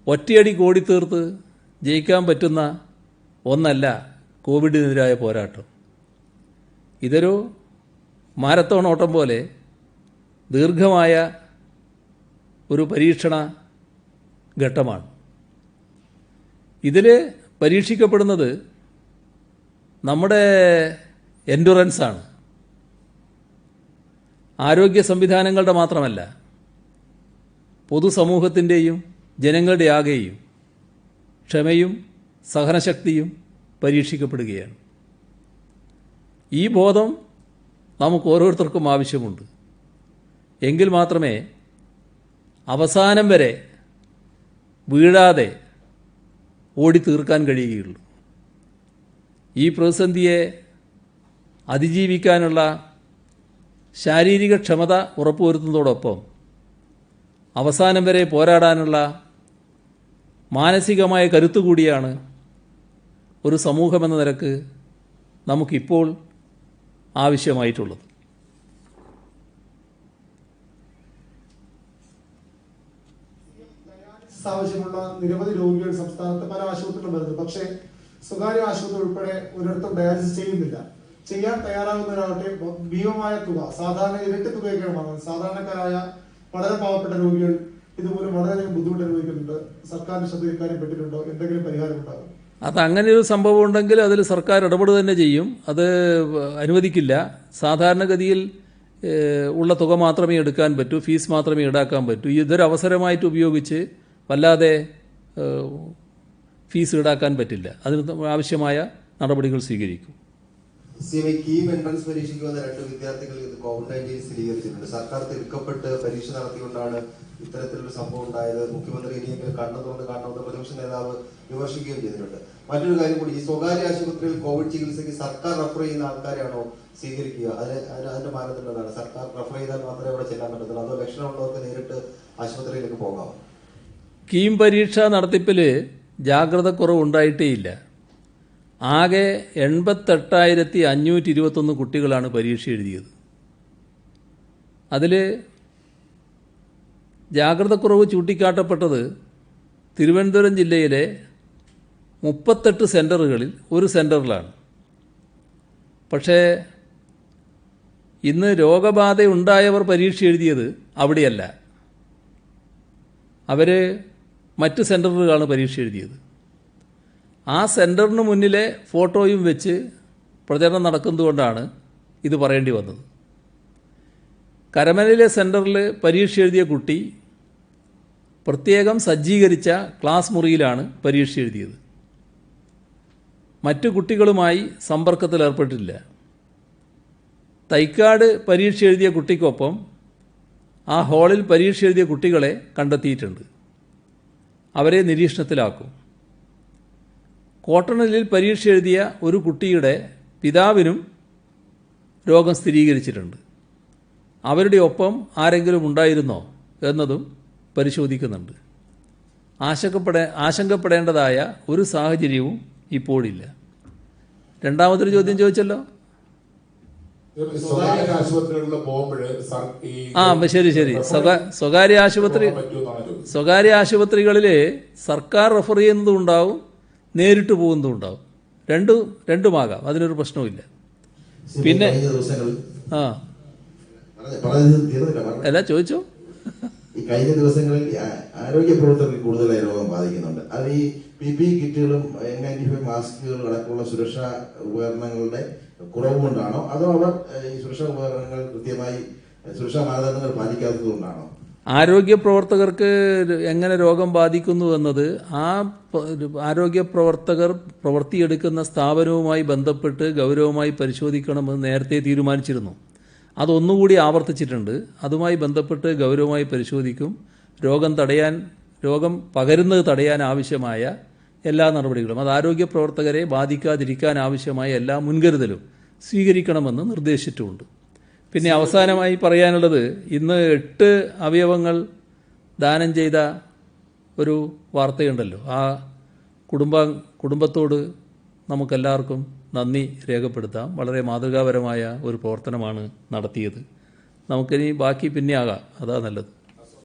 A: ഒറ്റയടി ഓടിത്തീർത്ത് ജയിക്കാൻ പറ്റുന്ന ഒന്നല്ല കോവിഡിനെതിരായ പോരാട്ടം. ഇതൊരു മാരത്തോൺ ഓട്ടം പോലെ ദീർഘമായ ഒരു പരീക്ഷണ ഘട്ടമാണ്. ഇതിൽ പരീക്ഷിക്കപ്പെടുന്നത് നമ്മുടെ എൻഡുറൻസാണ്. ആരോഗ്യ സംവിധാനങ്ങളുടെ മാത്രമല്ല, പൊതുസമൂഹത്തിൻ്റെയും ജനങ്ങളുടെ ആകെയും ക്ഷമയും സഹനശക്തിയും പരീക്ഷിക്കപ്പെടുകയാണ്. ഈ ബോധം നമുക്ക് ഓരോരുത്തർക്കും ആവശ്യമുണ്ട്. എങ്കിൽ മാത്രമേ അവസാനം വരെ വീഴാതെ ഓടിത്തീർക്കാൻ കഴിയുകയുള്ളൂ. ഈ പ്രതിസന്ധിയെ അതിജീവിക്കാനുള്ള ശാരീരിക ക്ഷമത ഉറപ്പുവരുത്തുന്നതോടൊപ്പം അവസാനം വരെ പോരാടാനുള്ള മാനസികമായ കരുത്തുകൂടിയാണ് ഒരു സമൂഹമെന്ന നിലക്ക് നമുക്കിപ്പോൾ ആവശ്യമായിട്ടുള്ളത്.
E: ആവശ്യമുള്ള നിരവധി രോഗികൾ സംസ്ഥാനത്ത് പല ആശുപത്രികളും വരുന്നത്. പക്ഷേ സ്വകാര്യ ആശുപത്രി ഉൾപ്പെടെ ഒരിടത്തും ഡയാലിസിസ് ചെയ്യുന്നില്ല. ചെയ്യാൻ തയ്യാറാകുന്നവരാകട്ടെ ഭീമമായ തുക, സാധാരണ ഇരട്ടി തുകയൊക്കെയാണ് വാങ്ങുന്നത്. സാധാരണക്കാരായ വളരെ പാവപ്പെട്ട രോഗികൾ ഇതുപോലും വളരെയധികം ബുദ്ധിമുട്ട് അനുഭവിക്കുന്നുണ്ട്. സർക്കാരിന്റെ ശ്രദ്ധ ഇക്കാര്യം പെട്ടിട്ടുണ്ടോ? എന്തെങ്കിലും പരിഹാരം ഉണ്ടാകും?
A: അതങ്ങനെ ഒരു സംഭവം ഉണ്ടെങ്കിൽ അതിൽ സർക്കാർ ഇടപെടുക തന്നെ ചെയ്യും. അത് അനുവദിക്കില്ല. സാധാരണഗതിയിൽ ഉള്ള തുക മാത്രമേ എടുക്കാൻ പറ്റൂ, ഫീസ് മാത്രമേ ഈടാക്കാൻ പറ്റൂ. ഇതൊരു അവസരമായിട്ട് ഉപയോഗിച്ച് വല്ലാതെ ഫീസ് ഈടാക്കാൻ പറ്റില്ല. അതിന് ആവശ്യമായ നടപടികൾ സ്വീകരിക്കും.
F: കീം എൻട്രൻസ് പരീക്ഷയ്ക്ക് വന്ന 2 വിദ്യാർത്ഥികൾ കോവിഡ്-19 സ്ഥിരീകരിച്ചിട്ടുണ്ട്. സർക്കാർ തിടുക്കപ്പെട്ട് പരീക്ഷ നടത്തിക്കൊണ്ടാണ് ഇത്തരത്തിലൊരു സംഭവം ഉണ്ടായത്. മുഖ്യമന്ത്രി ഇനിയെങ്കിലും കണ്ടതുകൊണ്ട് കാണണമെന്ന് പ്രതിപക്ഷ നേതാവ് വിമർശിക്കുകയും ചെയ്തിട്ടുണ്ട്. മറ്റൊരു കാര്യം കൂടി, ഈ സ്വകാര്യ ആശുപത്രിയിൽ കോവിഡ് ചികിത്സയ്ക്ക് സർക്കാർ റഫർ ചെയ്യുന്ന ആൾക്കാരെയാണോ സ്വീകരിക്കുക? അതിന്റെ മാനദണ്ഡം എന്താണ്? സർക്കാർ റഫർ ചെയ്താൽ മാത്രമേ അവിടെ ചെല്ലാൻ പറ്റത്തുള്ളൂ, അതോ ലക്ഷണമുള്ളവർക്ക് നേരിട്ട് ആശുപത്രിയിലേക്ക് പോകാം?
A: കീം പരീക്ഷ നടത്തിപ്പിൽ ജാഗ്രത കുറവുണ്ടായിട്ടേയില്ല. ആകെ 88,521 കുട്ടികളാണ് പരീക്ഷ എഴുതിയത്. അതിൽ ജാഗ്രതക്കുറവ് ചൂണ്ടിക്കാട്ടപ്പെട്ടത് തിരുവനന്തപുരം ജില്ലയിലെ 38 സെൻറ്ററുകളിൽ ഒരു സെൻറ്ററിലാണ്. പക്ഷേ ഇന്ന് രോഗബാധയുണ്ടായവർ പരീക്ഷ എഴുതിയത് അവിടെയല്ല. അവർ മറ്റ് സെൻറ്ററുകളാണ് പരീക്ഷ എഴുതിയത്. ആ സെൻറ്ററിന് മുന്നിലെ ഫോട്ടോയും വെച്ച് പ്രചരണം നടക്കുന്നതുകൊണ്ടാണ് ഇത് പറയേണ്ടി വന്നത്. കരമനയിലെ സെൻറ്ററിൽ പരീക്ഷ എഴുതിയ കുട്ടി പ്രത്യേകം സജ്ജീകരിച്ച ക്ലാസ് മുറിയിലാണ് പരീക്ഷ എഴുതിയത്. മറ്റു കുട്ടികളുമായി സമ്പർക്കത്തിലേർപ്പെട്ടില്ല. തൈക്കാട് പരീക്ഷ എഴുതിയ കുട്ടിക്കൊപ്പം ആ ഹാളിൽ പരീക്ഷ എഴുതിയ കുട്ടികളെ കണ്ടെത്തിയിട്ടുണ്ട്. അവരെ നിരീക്ഷണത്തിലാക്കും. കോട്ടണലിൽ പരീക്ഷ എഴുതിയ ഒരു കുട്ടിയുടെ പിതാവിനും രോഗം സ്ഥിരീകരിച്ചിട്ടുണ്ട്. അവരുടെ ഒപ്പം ആരെങ്കിലും ഉണ്ടായിരുന്നോ എന്നതും പരിശോധിക്കുന്നുണ്ട്. ആശങ്കപ്പെടേണ്ടതായ ഒരു സാഹചര്യവും ഇപ്പോഴില്ല. രണ്ടാമതൊരു ചോദ്യം ചോദിച്ചല്ലോ.
G: സ്വകാര്യ ആശുപത്രികളിൽ പോകുമ്പോൾ
A: ശരി സ്വകാര്യ ആശുപത്രികളിൽ സർക്കാർ റെഫർ ചെയ്യുന്നതും ഉണ്ടാവും, നേരിട്ട് പോകുന്നതും ഉണ്ടാവും. രണ്ടുമാകാം, അതിനൊരു പ്രശ്നവുമില്ല. പിന്നെ അല്ല ചോദിച്ചോ.
F: ഈ കഴിഞ്ഞ ദിവസങ്ങളിൽ ആരോഗ്യ പ്രവർത്തകർക്ക് കൂടുതലായി രോഗം ബാധിക്കുന്നുണ്ട്. അത് ഈ PPE കിറ്റുകളും N95 മാസ്കുകളും അടക്കമുള്ള സുരക്ഷാ ഉപകരണങ്ങളുടെ കുറവ് കൊണ്ടാണോ, അതോ അവർ ഈ സുരക്ഷാ ഉപകരണങ്ങൾ കൃത്യമായി സുരക്ഷാ മാനദണ്ഡങ്ങൾ പാലിക്കാത്തതുകൊണ്ടാണോ?
A: ആരോഗ്യ പ്രവർത്തകർക്ക് എങ്ങനെ രോഗം ബാധിക്കുന്നു എന്നത് ആ ആരോഗ്യ പ്രവർത്തകർ പ്രവൃത്തിയെടുക്കുന്ന സ്ഥാപനവുമായി ബന്ധപ്പെട്ട് ഗൗരവമായി പരിശോധിക്കണമെന്ന് നേരത്തെ തീരുമാനിച്ചിരുന്നു. അതൊന്നുകൂടി ആവർത്തിച്ചിട്ടുണ്ട്. അതുമായി ബന്ധപ്പെട്ട് ഗൗരവമായി പരിശോധിക്കും. രോഗം പകരുന്നത് തടയാൻ ആവശ്യമായ എല്ലാ നടപടികളും, അത് ആരോഗ്യ പ്രവർത്തകരെ ബാധിക്കാതിരിക്കാൻ ആവശ്യമായ എല്ലാ മുൻകരുതലും സ്വീകരിക്കണമെന്ന് നിർദ്ദേശിച്ചിട്ടുമുണ്ട്. പിന്നെ അവസാനമായി പറയാനുള്ളത്, ഇന്ന് 8 അവയവങ്ങൾ ദാനം ചെയ്ത ഒരു വാർത്തയുണ്ടല്ലോ. ആ കുടുംബത്തോട് നമുക്കെല്ലാവർക്കും നന്ദി രേഖപ്പെടുത്താം. വളരെ മാതൃകാപരമായ ഒരു പ്രവർത്തനമാണ് നടത്തിയത്. നമുക്കിനി ബാക്കി പിന്നെ ആകാം, അതാ നല്ലത്.